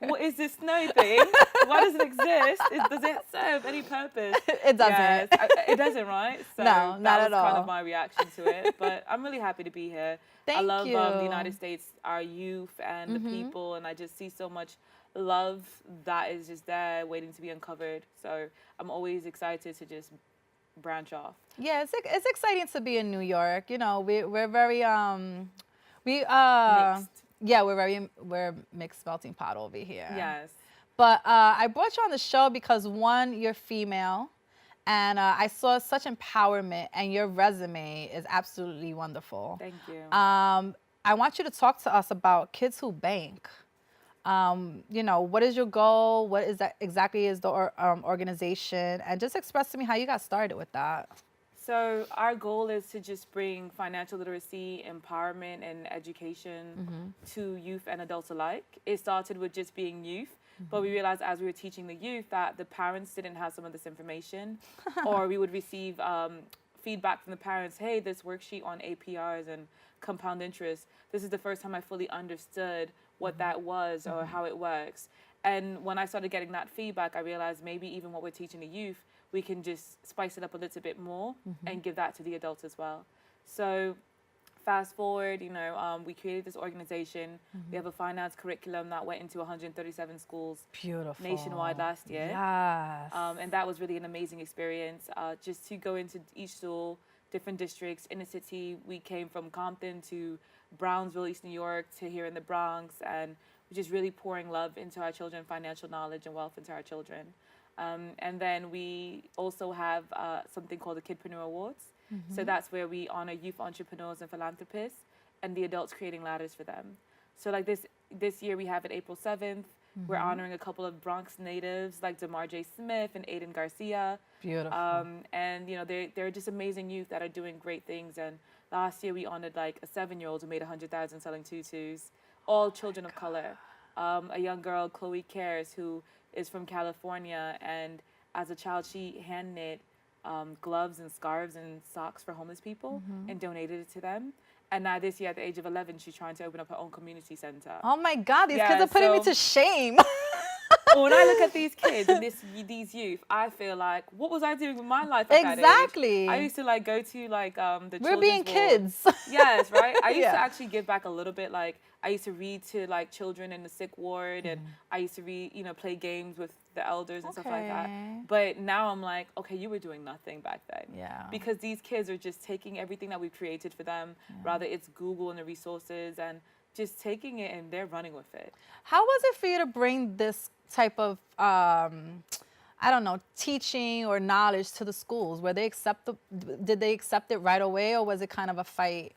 L: what is this snow thing? Why does it exist? Does it serve any purpose?
B: It doesn't.
L: Yes, it doesn't, right? So
B: no, not at all.
L: That was kind of my reaction to it. But I'm really happy to be here. I love the United States, our youth, and the people, and I just see so much love that is just there waiting to be uncovered. So I'm always excited to just branch off.
B: Yeah, it's exciting to be in New York. You know, we're very
L: mixed.
B: Yeah, we're mixed melting pot over here.
L: Yes.
B: But I brought you on the show because one, you're female, and I saw such empowerment, and your resume is absolutely wonderful.
L: Thank you.
B: I want you to talk to us about Kids Who Bank. You know, what is your goal? What is that exactly is the organization? And just express to me how you got started with that.
L: So our goal is to just bring financial literacy, empowerment, and education to youth and adults alike. It started with just being youth, but we realized as we were teaching the youth that the parents didn't have some of this information, or we would receive feedback from the parents, hey, this worksheet on APRs and compound interest, this is the first time I fully understood what that was or how it works. And when I started getting that feedback, I realized maybe even what we're teaching the youth, we can just spice it up a little bit more and give that to the adults as well. So fast forward, you know, we created this organization. We have a finance curriculum that went into 137 schools nationwide last year.
B: Yes.
L: And that was really an amazing experience. Just to go into each school, different districts in the city. We came from Compton to Brownsville, East New York, to here in the Bronx, and we're just really pouring love into our children, financial knowledge and wealth into our children. And then we also have something called the Kidpreneur Awards. So that's where we honor youth entrepreneurs and philanthropists and the adults creating ladders for them. So like this year we have it April 7th. We're honoring a couple of Bronx natives like DeMar J. Smith and Aiden Garcia.
B: Beautiful.
L: And you know, they're just amazing youth that are doing great things. And last year we honored like a 7-year-old who made 100,000 selling tutus, all children of color. A young girl, Chloe Cares, who is from California, and as a child she hand knit gloves and scarves and socks for homeless people and donated it to them. And now this year at the age of 11, she's trying to open up her own community center.
B: Oh my God, these kids are putting me to shame.
L: When I look at these kids and these youth, I feel like, what was I doing with my life at that age? I used to like go to like the
B: We're being kids.
L: Yes, right? I used to actually give back a little bit. Like I used to read to like children in the sick ward, and I used to read, you know, play games with the elders and stuff like that. But now I'm like, okay, you were doing nothing back then.
B: Yeah.
L: Because these kids are just taking everything that we've created for them, rather it's Google and the resources, and just taking it and they're running with it.
B: How was it for you to bring this type of, I I don't know, teaching or knowledge to the schools? Did they accept it right away, or was it kind of a fight?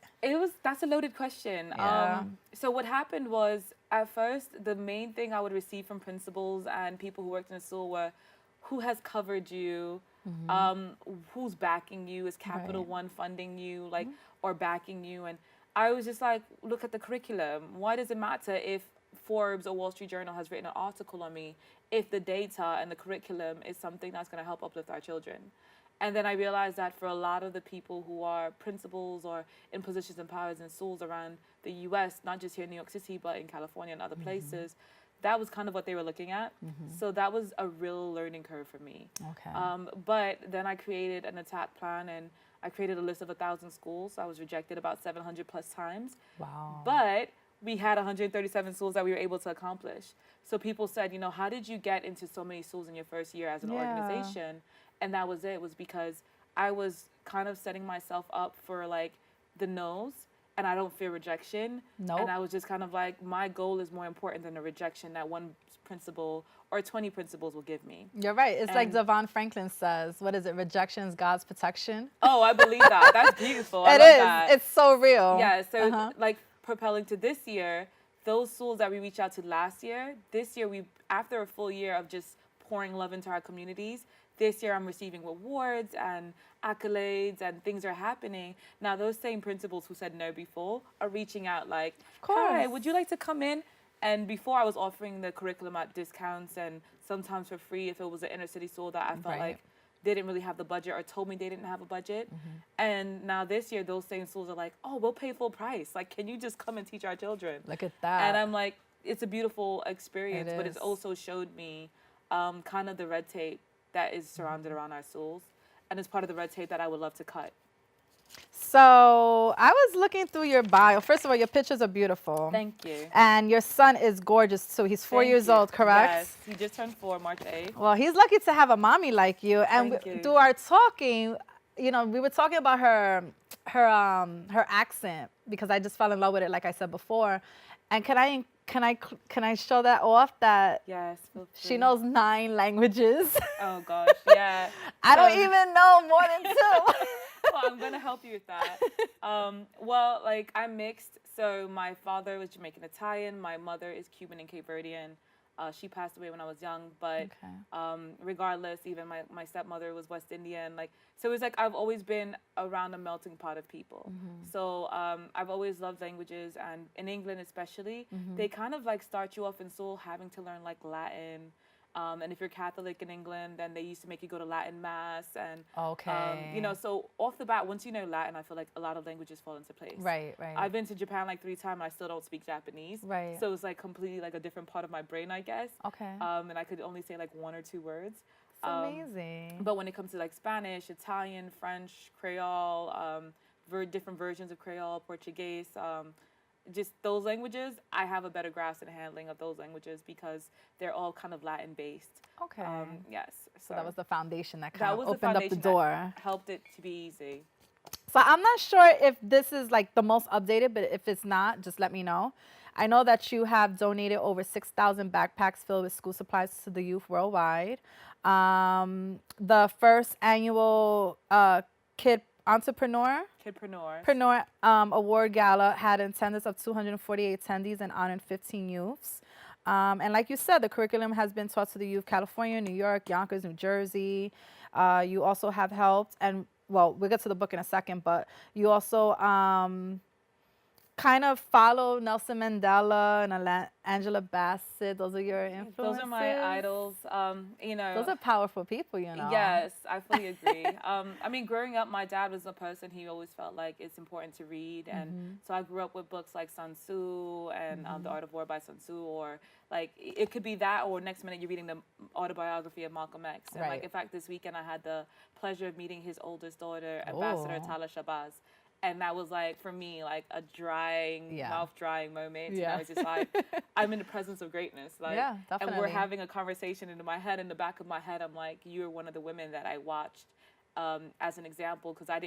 L: That's a loaded question.
B: Yeah.
L: So what happened was, at first, the main thing I would receive from principals and people who worked in the school were, who has covered you, who's backing you, is Capital One funding you, like, or backing you? And I was just like, look at the curriculum. Why does it matter if Forbes or Wall Street Journal has written an article on me if the data and the curriculum is something that's going to help uplift our children? And then I realized that for a lot of the people who are principals or in positions and powers in schools around the US, not just here in New York City, but in California and other places, that was kind of what they were looking at. So that was a real learning curve for me.
B: Okay.
L: But then I created an attack plan, and I created a list of 1,000 schools. I was rejected about 700 plus times.
B: Wow.
L: But we had 137 schools that we were able to accomplish. So people said, you know, how did you get into so many schools in your first year as an organization? And that was it. It was because I was kind of setting myself up for like the no's, and I don't fear rejection.
B: Nope.
L: And I was just kind of like, my goal is more important than the rejection that one principal or 20 principals will give me.
B: You're right. It's like Devon Franklin says, what is it? Rejection is God's protection.
L: Oh, I believe that. That's beautiful. I
B: It
L: love
B: is.
L: that.
B: It's so real.
L: Yeah. So like propelling to this year, those schools that we reached out to last year, this year after a full year of just pouring love into our communities, this year I'm receiving awards and accolades, and things are happening. Now those same principals who said no before are reaching out like, hi, would you like to come in? And before I was offering the curriculum at discounts and sometimes for free if it was an inner city school that I felt like they didn't really have the budget or told me they didn't have a budget. And now this year, those same schools are like, oh, we'll pay full price. Like, can you just come and teach our children?
B: Look at that.
L: And I'm like, it's a beautiful experience, but it's also showed me kind of the red tape that is surrounded around our schools. And it's part of the red tape that I would love to cut.
B: So I was looking through your bio. First of all, your pictures are beautiful.
L: Thank you.
B: And your son is gorgeous too. He's 4 years old, correct?
L: Yes, he just turned 4 March 8th.
B: Well, he's lucky to have a mommy like you. And through our talking, you know, we were talking about her accent because I just fell in love with it, like I said before. And can I show that off? That
L: yes,
B: she knows 9 languages.
L: Oh gosh, yeah.
B: I don't even know more than 2.
L: Well, I'm gonna help you with that. Well, like I'm mixed. So my father was Jamaican Italian. My mother is Cuban and Cape Verdean. She passed away when I was young, but regardless, even my stepmother was West Indian. Like, so it was like I've always been around a melting pot of people. So I've always loved languages, and in England especially, they kind of like start you off in school having to learn like Latin. And if you're Catholic in England, then they used to make you go to Latin mass. And, you know, so off the bat, once you know Latin, I feel like a lot of languages fall into place.
B: Right.
L: I've been to Japan like 3 times, and I still don't speak Japanese.
B: Right.
L: So it's like completely like a different part of my brain, I guess.
B: Okay.
L: And I could only say like 1 or 2 words.
B: It's amazing.
L: But when it comes to like Spanish, Italian, French, Creole, different versions of Creole, Portuguese, just those languages, I have a better grasp and handling of those languages because they're all kind of Latin based.
B: Okay.
L: Yes.
B: So that was the foundation that kind of
L: the
B: opened up the door.
L: Helped it to be easy.
B: So I'm not sure if this is like the most updated, but if it's not, just let me know. I know that you have donated over 6,000 backpacks filled with school supplies to the youth worldwide. The first annual Kidpreneur Award Gala had an attendance of 248 attendees and honored 15 youths. And like you said, the curriculum has been taught to the youth California, New York, Yonkers, New Jersey. You also have helped, and well, we'll get to the book in a second, but you also kind of follow Nelson Mandela and Angela Bassett. Those are your influences?
L: Those are my idols. You know,
B: those are powerful people, you know.
L: Yes, I fully agree. I mean, growing up, my dad was a person he always felt like it's important to read. And so I grew up with books like Sun Tzu and The Art of War by Sun Tzu, or like it could be that, or next minute you're reading the autobiography of Malcolm X. And like, in fact, this weekend I had the pleasure of meeting his oldest daughter, Ambassador Tala Shabazz. And that was like, for me, like a mouth-drying moment. You know, it's just like, I'm in the presence of greatness. Like,
B: definitely.
L: And we're having a conversation in my head, in the back of my head, I'm like, you're one of the women that I watched as an example, because I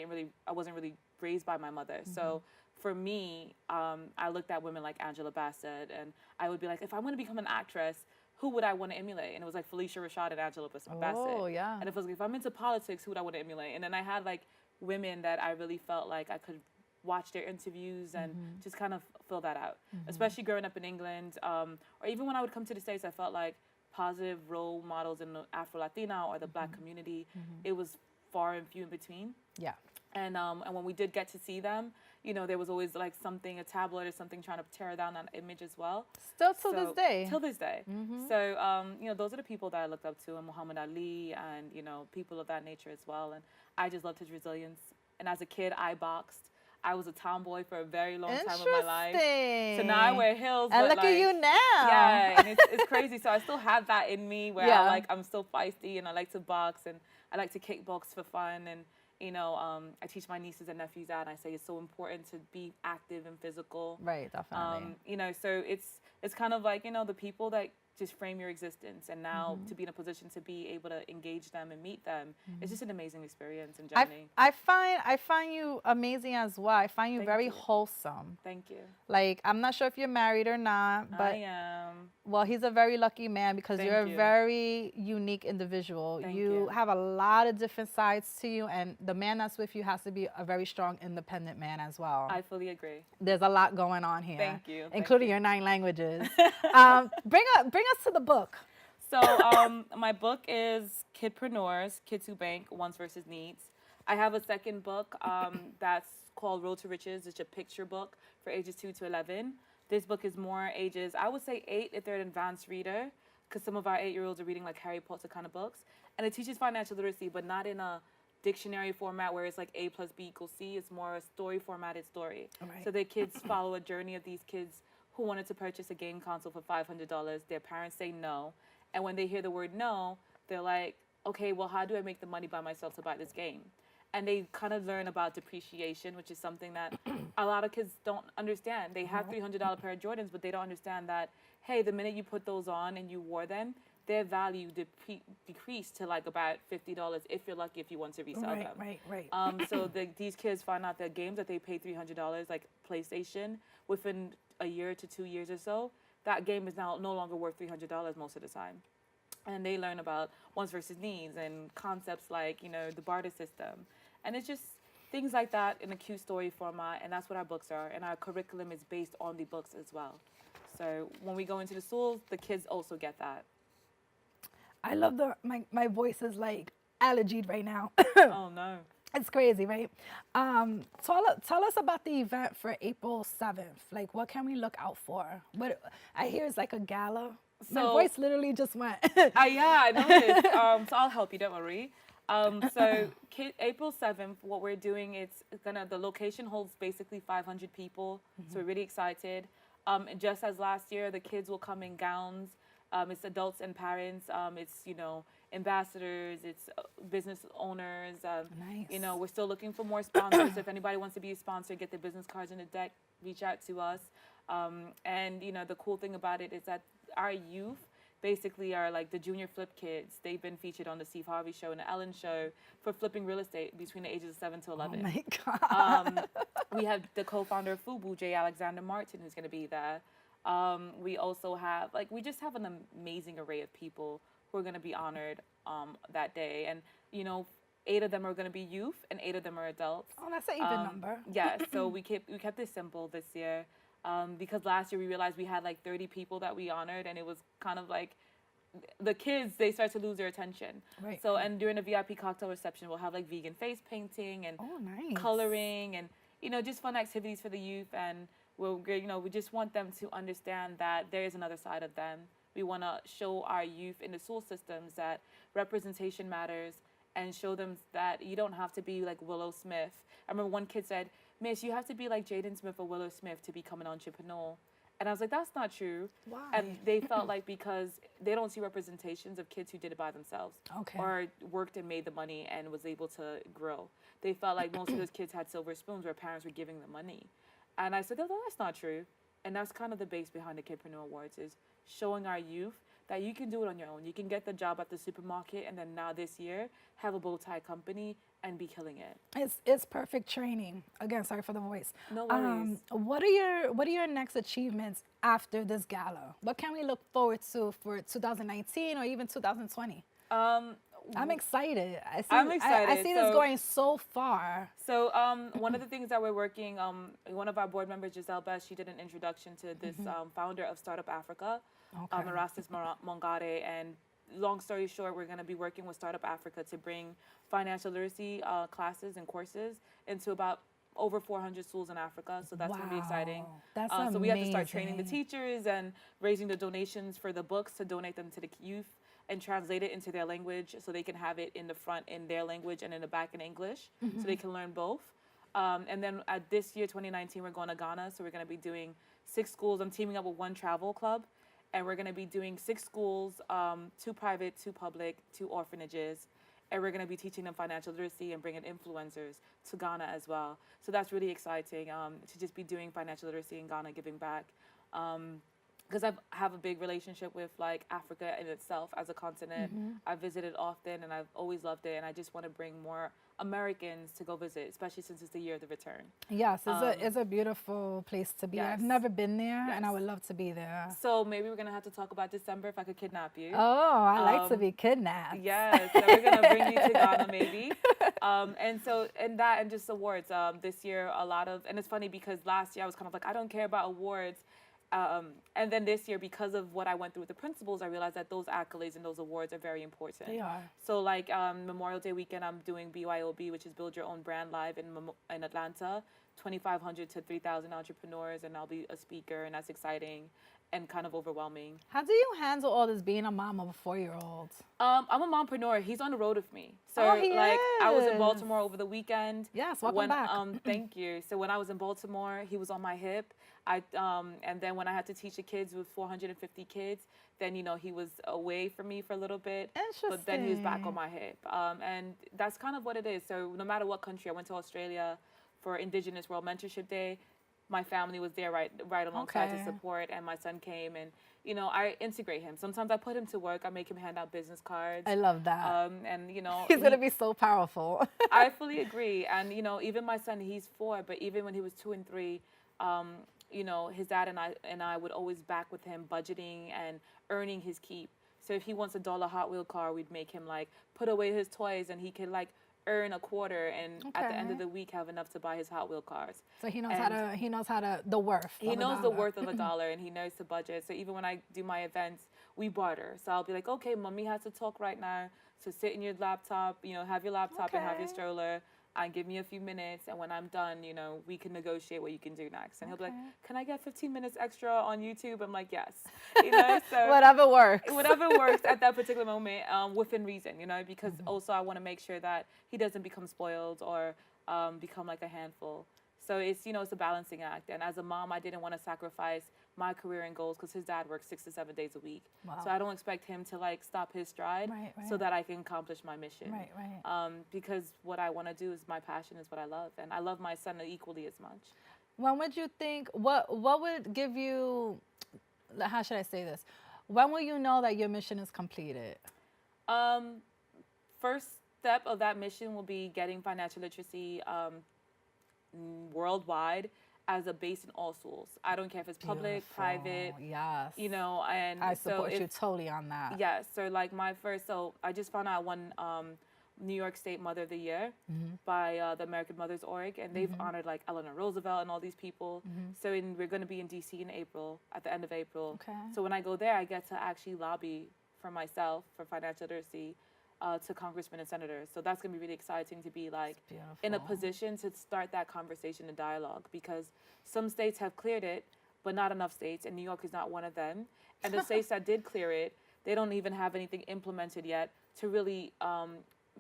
L: wasn't really raised by my mother. So for me, I looked at women like Angela Bassett, and I would be like, if I want to become an actress, who would I want to emulate? And it was like Felicia Rashad and Angela Bassett.
B: Oh, yeah.
L: And it was like, if I'm into politics, who would I want to emulate? And then I had like women that I really felt like I could watch their interviews and just kind of fill that out. Especially growing up in England, or even when I would come to the States, I felt like positive role models in the Afro-Latina or the Black community, it was far and few in between.
B: Yeah.
L: And when we did get to see them, you know, there was always like something, a tabloid or something trying to tear down that image as well.
B: Still till this day.
L: Till this day. So, you know, those are the people that I looked up to, and Muhammad Ali and, you know, people of that nature as well. And I just loved his resilience. And as a kid, I boxed. I was a tomboy for a very long time of my life. So now I wear heels.
B: And
L: but
B: look
L: like,
B: at you now.
L: Yeah, and it's crazy. So I still have that in me where I'm still feisty and I like to box and I like to kickbox for fun. And, you know, I teach my nieces and nephews that, and I say it's so important to be active and physical.
B: Right, definitely.
L: You know, so it's kind of like, you know, the people that just frame your existence, and now to be in a position to be able to engage them and meet them, it's just an amazing experience and journey.
B: I find you amazing as well. I find you very wholesome.
L: Thank you.
B: Like, I'm not sure if you're married or not, but
L: I am.
B: Well, he's a very lucky man because
L: Thank
B: you're a
L: you.
B: very unique individual.
L: Thank
B: You
L: you.
B: have a lot of different sides to you, and the man that's with you has to be a very strong, independent man as well.
L: I fully agree.
B: There's a lot going on here.
L: Thank you.
B: Including your 9 languages. Bring us to the book.
L: So my book is Kidpreneurs, Kids Who Bank, Wants versus Needs. I have a second book that's called Road to Riches. It's a picture book for ages 2 to 11. This book is more ages, I would say 8 if they're an advanced reader, because some of our 8-year-olds are reading like Harry Potter kind of books. And it teaches financial literacy, but not in a dictionary format where it's like A plus B equals C. It's more a story formatted story.
B: Right.
L: So the kids follow a journey of these kids who wanted to purchase a game console for $500. Their parents say no. And when they hear the word no, they're like, okay, well, how do I make the money by myself to buy this game? And they kind of learn about depreciation, which is something that a lot of kids don't understand. They have $300 pair of Jordans, but they don't understand that, hey, the minute you put those on and you wore them, their value decreased to like about $50 if you're lucky, if you want to resell them.
B: Right.
L: So these kids find out that games that they pay $300, like PlayStation, within a year to 2 years or so, that game is now no longer worth $300 most of the time. And they learn about wants versus needs and concepts like, you know, the barter system. And it's just things like that in a cute story format, and that's what our books are. And our curriculum is based on the books as well. So when we go into the schools, the kids also get that.
B: I love my voice is like allergied right now.
L: Oh, no.
B: It's crazy, right? Tell us about the event for April 7th. Like, what can we look out for? What I hear is like a gala. My voice literally just went.
L: Yeah, I noticed. So I'll help you, don't worry. So April 7th, what we're doing, the location holds basically 500 people. So we're really excited. And just as last year, the kids will come in gowns. It's adults and parents. It's, you know, ambassadors. It's business owners.
B: Nice.
L: You know, we're still looking for more sponsors. If anybody wants to be a sponsor, get their business cards in the deck, reach out to us. And, you know, the cool thing about it is that our youth basically are like the junior flip kids. They've been featured on the Steve Harvey Show and the Ellen Show for flipping real estate between the ages of 7 to 11.
B: Oh my God.
L: We have the co-founder of FUBU, J. Alexander Martin, who's going to be there. We also have, we just have an amazing array of people who are going to be honored that day. And, you know, 8 of them are going to be youth and 8 of them are adults.
B: Oh, that's an even number.
L: Yeah, so we kept this simple this year. Because last year we realized we had like 30 people that we honored, and it was kind of like the kids, they start to lose their attention.
B: Right.
L: So, and during the VIP cocktail reception, we'll have like vegan face painting and coloring and, you know, just fun activities for the youth. And we just want them to understand that there is another side of them. We want to show our youth in the school systems that representation matters, and show them that you don't have to be like Willow Smith. I remember one kid said, Miss, you have to be like Jaden Smith or Willow Smith to become an entrepreneur. And I was like, that's not true.
B: Why?
L: And they felt like because they don't see representations of kids who did it by themselves.
B: Okay.
L: Or worked and made the money and was able to grow. They felt like most of those kids had silver spoons where parents were giving them money. And I said, no, that's not true. And that's kind of the base behind the Kidpreneur Awards, is showing our youth that you can do it on your own. You can get the job at the supermarket, and then now this year have a bow tie company and be killing it.
B: It's perfect training. Again, sorry for the voice.
L: No worries.
B: What are your next achievements after this gala? What can we look forward to for 2019 or even 2020? I'm excited.
L: I'm excited.
B: I see this going so far.
L: So one of the things that we're working, one of our board members, Giselle Best, she did an introduction to this founder of Startup Africa, Erastus Mongare, and long story short, we're going to be working with Startup Africa to bring financial literacy classes and courses into about over 400 schools in Africa. So that's going to be exciting.
B: That's amazing.
L: So we have to start training the teachers and raising the donations for the books to donate them to the youth and translate it into their language so they can have it in the front in their language and in the back in English so they can learn both. And then at this year, 2019, we're going to Ghana. So we're going to be doing 6 schools. I'm teaming up with one travel club. And we're going to be doing 6 schools, 2 private, 2 public, 2 orphanages. And we're going to be teaching them financial literacy and bringing influencers to Ghana as well. So that's really exciting to just be doing financial literacy in Ghana, giving back. Because I have a big relationship with like Africa in itself as a continent. I've visited often and I've always loved it. And I just want to bring more Americans to go visit, especially since it's the year of the return.
B: Yes, it's a beautiful place to be.
L: Yes.
B: I've never been there, and I would love to be there.
L: So maybe we're going to have to talk about December if I could kidnap you.
B: Oh, I like to be kidnapped.
L: Yes, so we're going to bring you to Ghana maybe. And just awards. This year, a lot of, and it's funny because last year I was kind of like, I don't care about awards. And then this year, because of what I went through with the principals, I realized that those accolades and those awards are very important.
B: They are.
L: So like Memorial Day weekend, I'm doing BYOB, which is Build Your Own Brand Live in Atlanta, 2,500 to 3,000 entrepreneurs, and I'll be a speaker, and that's exciting and kind of overwhelming.
B: How do you handle all this being a mom of a 4-year-old?
L: I'm a mompreneur. He's on the road with me. So I was in Baltimore over the weekend.
B: Yes, welcome back.
L: Thank you. So when I was in Baltimore, he was on my hip. And then when I had to teach the kids with 450 kids, then he was away from me for a little bit.
B: Interesting.
L: But then he was back on my hip. And that's kind of what it is. So no matter what country, I went to Australia for Indigenous World Mentorship Day. My family was there right alongside to support, and my son came, and I integrate him. Sometimes I put him to work. I make him hand out business cards.
B: I love that.
L: And
B: he's gonna be so powerful.
L: I fully agree. And even my son, he's 4, but even when he was 2 and 3, his dad and I would always back with him budgeting and earning his keep. So if he wants a $1 Hot Wheel car, we'd make him like put away his toys, and he could like earn a quarter, and at the end of the week have enough to buy his Hot Wheel cars.
B: So he knows how to the worth.
L: He knows the worth of $1, and he knows the budget. So even when I do my events, we barter. So I'll be like, okay, mommy has to talk right now. So sit in your laptop, have your laptop and have your stroller. And give me a few minutes, and when I'm done, we can negotiate what you can do next. And he'll be like, can I get 15 minutes extra on YouTube? I'm like, yes. So
B: whatever works.
L: Whatever works at that particular moment, within reason, because also I want to make sure that he doesn't become spoiled or become like a handful. So it's, it's a balancing act. And as a mom, I didn't want to sacrifice my career and goals because his dad works 6 to 7 days a week.
B: Wow.
L: So I don't expect him to like stop his stride so that I can accomplish my mission. Because what I want to do is my passion, is what I love. And I love my son equally as much.
B: When would you think, what would give you, how should I say this? When will you know that your mission is completed?
L: First step of that mission will be getting financial literacy worldwide as a base in all schools. I don't care if it's public, private.
B: Yes.
L: And
B: I support you totally on that.
L: Yes. So like I just found out I won New York State Mother of the Year by the American Mothers Org, and they've honored like Eleanor Roosevelt and all these people. So we're going to be in DC in April, at the end of April.
B: Okay.
L: So when I go there, I get to actually lobby for myself for financial literacy to congressmen and senators. So that's going to be really exciting to be like in a position to start that conversation and dialogue, because some states have cleared it, but not enough states, and New York is not one of them. And the states that did clear it, they don't even have anything implemented yet to really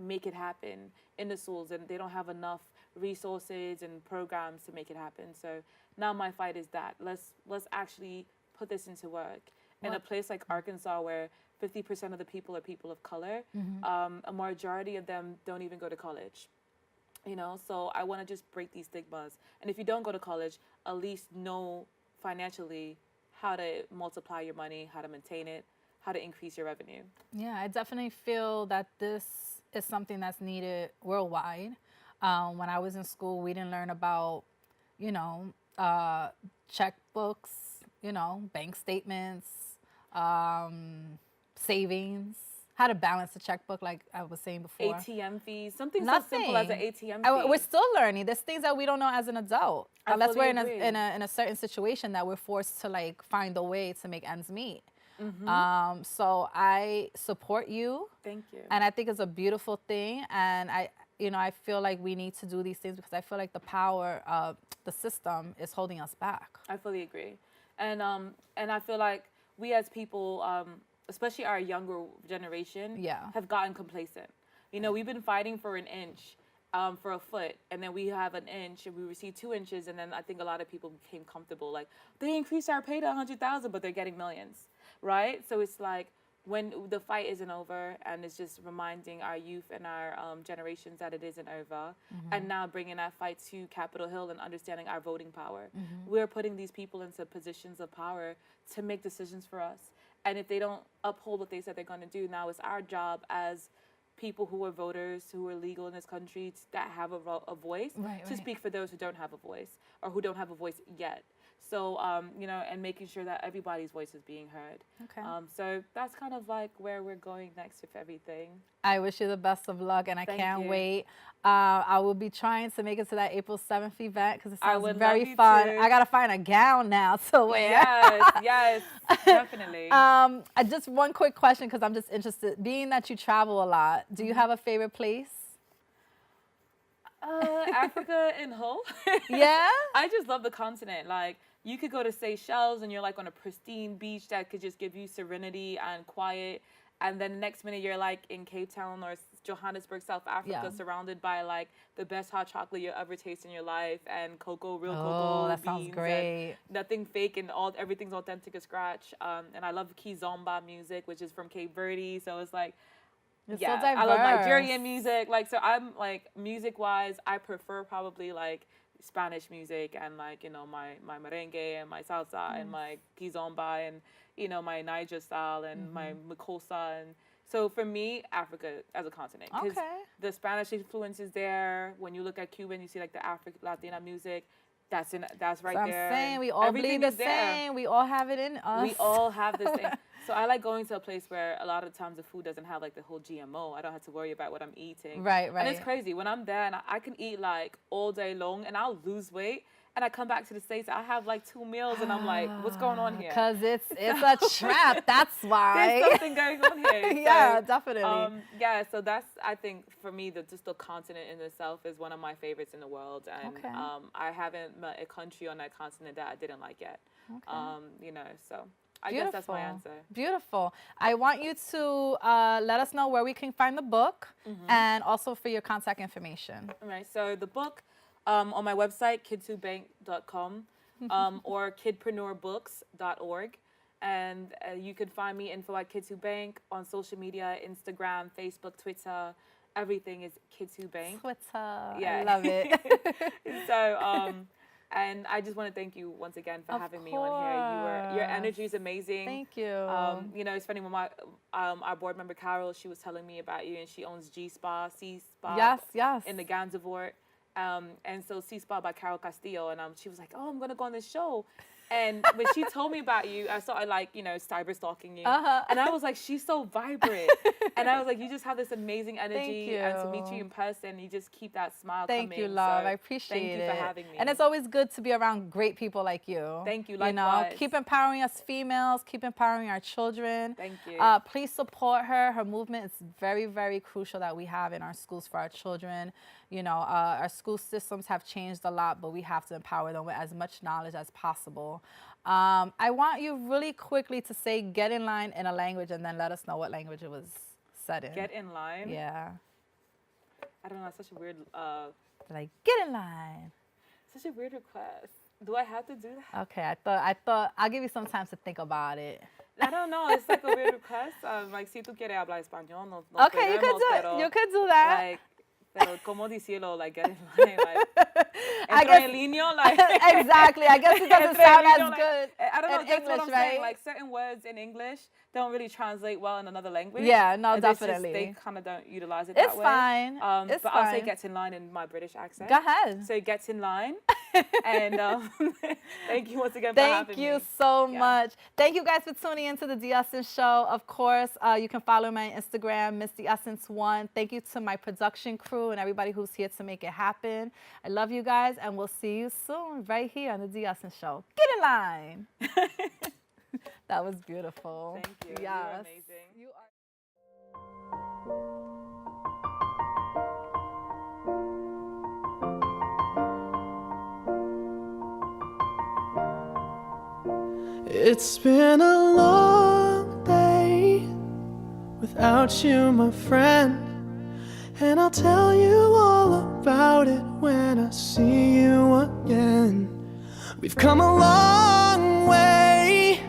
L: make it happen in the schools, and they don't have enough resources and programs to make it happen. So now my fight is that let's actually put this into work. In a place like Arkansas, where 50% of the people are people of color, a majority of them don't even go to college. So I want to just break these stigmas. And if you don't go to college, at least know financially how to multiply your money, how to maintain it, how to increase your revenue.
B: Yeah, I definitely feel that this is something that's needed worldwide. When I was in school, we didn't learn about, you know, checkbooks, you know, bank statements, savings, how to balance a checkbook, like I was saying before.
L: ATM fees, something
B: Nothing.
L: so simple as an ATM fee.
B: We're still learning. There's things that we don't know as an adult,
L: I
B: unless we're
L: fully agree.
B: in a certain situation that we're forced to like find a way to make ends meet. So I support you.
L: Thank you.
B: And I think it's a beautiful thing. And I feel like we need to do these things because I feel like the power of the system is holding us back.
L: I fully agree. And I feel like we as people, especially our younger generation, have gotten complacent. You know, we've been fighting for an inch, for a foot, and then we have an inch, and we receive 2 inches, and then I think a lot of people became comfortable. Like, they increased our pay to 100,000, but they're getting millions, right? So it's like, when the fight isn't over, and it's just reminding our youth and our generations that it isn't over, and now bringing that fight to Capitol Hill and understanding our voting power. We're putting these people into positions of power to make decisions for us. And if they don't uphold what they said they're going to do, now it's our job as people who are voters, who are legal in this country, that have a voice, to speak for those who don't have a voice, or who don't have a voice yet. So, and making sure that everybody's voice is being heard.
B: Okay.
L: So that's kind of like where we're going next with everything.
B: I wish you the best of luck, and I can't wait. I will be trying to make it to that April 7th event because it sounds very fun. I got to find a gown now to wear.
L: Yes, definitely.
B: Just one quick question because I'm just interested. Being that you travel a lot, do you have a favorite place?
L: Africa in whole.
B: Yeah?
L: I just love the continent. Like, you could go to Seychelles and you're like on a pristine beach that could just give you serenity and quiet. And then the next minute you're like in Cape Town or Johannesburg, South Africa, surrounded by like the best hot chocolate you'll ever taste in your life, and real cocoa
B: that
L: beans.
B: sounds great.
L: Nothing fake, and everything's authentic as scratch. And I love Kizomba music, which is from Cape Verde. So it's like,
B: It's so
L: I love
B: diverse.
L: Nigerian music. Like, so I'm like, music-wise, I prefer probably like Spanish music and like, you know, my merengue and my salsa and my kizomba and, you know, my Niger style and my makossa. And so for me, Africa as a continent. Because the Spanish influence is there. When you look at Cuba and you see like the Latina music, that's right
B: so
L: there.
B: I'm saying we all bleed the same. We all have it in us.
L: We all have the same. So I like going to a place where a lot of times the food doesn't have like the whole GMO. I don't have to worry about what I'm eating.
B: Right.
L: And it's crazy. When I'm there and I can eat like all day long and I'll lose weight. And I come back to the States, I have like 2 meals and I'm like, what's going on here?
B: Because it's a trap. That's why.
L: There's something going on here.
B: Yeah, definitely.
L: So that's, I think, for me, just the continent in itself is one of my favorites in the world. And I haven't met a country on that continent that I didn't like yet. So I guess that's my answer.
B: Beautiful. I want you to let us know where we can find the book and also for your contact information.
L: All right. So the book, on my website, kid2bank.com or kidpreneurbooks.org. And you can find me info at Kid2Bank on social media, Instagram, Facebook, Twitter. Everything is Kid2Bank.
B: Twitter.
L: Yeah.
B: I love it.
L: So, and I just want to thank you once again for having me on here. Your energy is amazing.
B: Thank you.
L: You know, it's funny when our board member Carol, she was telling me about you, and she owns C Spa in the Gansevoort. And so C Spa by Carol Castillo, and she was like, "Oh, I'm gonna go on this show." And when she told me about you, I started like, you know, cyber stalking you. And I was like, she's so vibrant. And I was like, you just have this amazing energy. And to meet you in person, you just keep that smile coming.
B: Thank you, love.
L: So
B: I appreciate it.
L: Thank you for having me.
B: And it's always good to be around great people like you.
L: Thank you,
B: likewise. You know, keep empowering us females, keep empowering our children.
L: Thank you.
B: Please support her. Her movement is very, very crucial that we have in our schools for our children. You know, our school systems have changed a lot, but we have to empower them with as much knowledge as possible. I want you really quickly to say "get in line" in a language, and then let us know what language it was said in.
L: Get in line?
B: Yeah.
L: I don't know. It's such a weird.
B: Like get in line.
L: Such a weird request. Do I have to do that?
B: Okay, I thought I'll give you some time to think about it.
L: I don't know. It's like a weird request. Like, si tú quieres hablar español, no
B: okay, you could do it. You could do that.
L: Like, Pero como decirlo, like, get in line, like,
B: I
L: entro
B: guess-
L: en línea, like.
B: Exactly. I guess it doesn't
L: Entro en
B: sound as
L: línea, like,
B: good
L: I don't know,
B: in
L: that's
B: English,
L: what I'm
B: right?
L: saying. Like, certain words in English don't really translate well in another language.
B: Yeah, no,
L: And it's
B: definitely.
L: they kind of don't utilize it
B: It's
L: that way.
B: fine. It's
L: but I'll say
B: fine.
L: get in line in my British accent.
B: Go ahead.
L: So get in line. And thank you once again for having me.
B: Thank you so much. Thank you guys for tuning into the D Essence Show. Of course, you can follow me on Instagram, Miss The Essence 1. Thank you to my production crew and everybody who's here to make it happen. I love you guys, and we'll see you soon right here on the D Essence Show. Get in line. That was beautiful.
L: Thank you.
B: Yes.
L: You're amazing.
B: You are.
M: It's been a long day without you, my friend, and I'll tell you all about it when I see you again. We've come a long way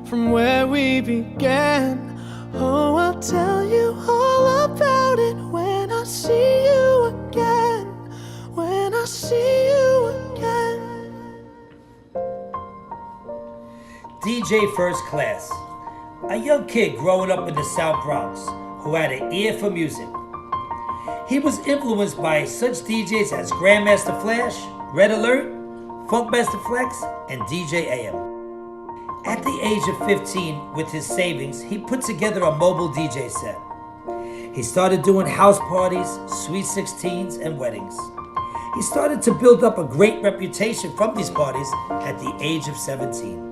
M: from where we began. Oh, I'll tell you all about it when I see you again. When I see you again.
N: DJ First Class, a young kid growing up in the South Bronx who had an ear for music. He was influenced by such DJs as Grandmaster Flash, Red Alert, Funkmaster Flex, and DJ AM. At the age of 15, with his savings, he put together a mobile DJ set. He started doing house parties, sweet 16s, and weddings. He started to build up a great reputation from these parties at the age of 17.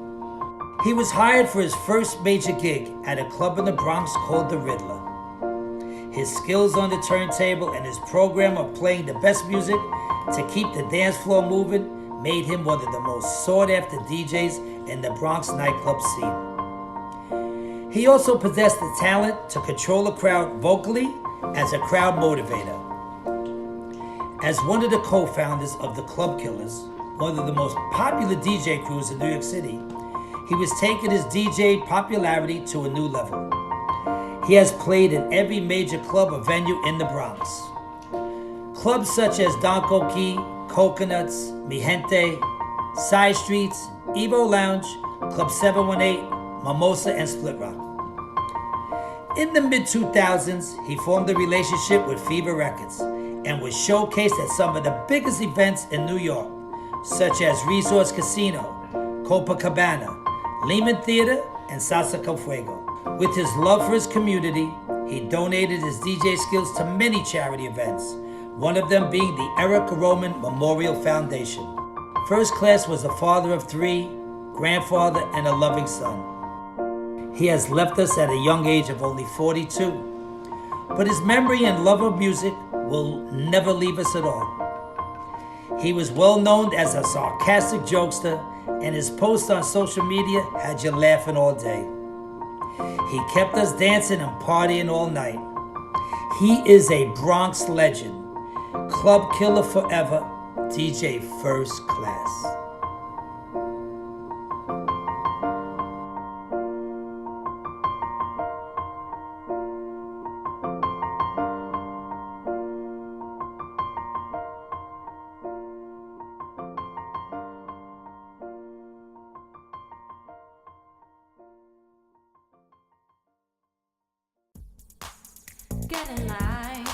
N: He was hired for his first major gig at a club in the Bronx called the Riddler. His skills on the turntable and his program of playing the best music to keep the dance floor moving made him one of the most sought-after DJs in the Bronx nightclub scene. He also possessed the talent to control a crowd vocally as a crowd motivator. As one of the co-founders of the Club Killers, one of the most popular DJ crews in New York City, he was taking his DJ popularity to a new level. He has played in every major club or venue in the Bronx. Clubs such as Don Coqui, Coconuts, Mi Gente, Side Streets, Evo Lounge, Club 718, Mimosa, and Split Rock. In the mid-2000s, he formed a relationship with Fever Records and was showcased at some of the biggest events in New York, such as Resorts Casino, Copacabana, Lehman Theater, and Salsa Con Fuego. With his love for his community, he donated his DJ skills to many charity events, one of them being the Eric Roman Memorial Foundation. First Class was a father of 3, grandfather, and a loving son. He has left us at a young age of only 42, but his memory and love of music will never leave us at all. He was well known as a sarcastic jokester, and his posts on social media had you laughing all day. He kept us dancing and partying all night. He is a Bronx legend, club killer forever, DJ First Class.
A: Get in line.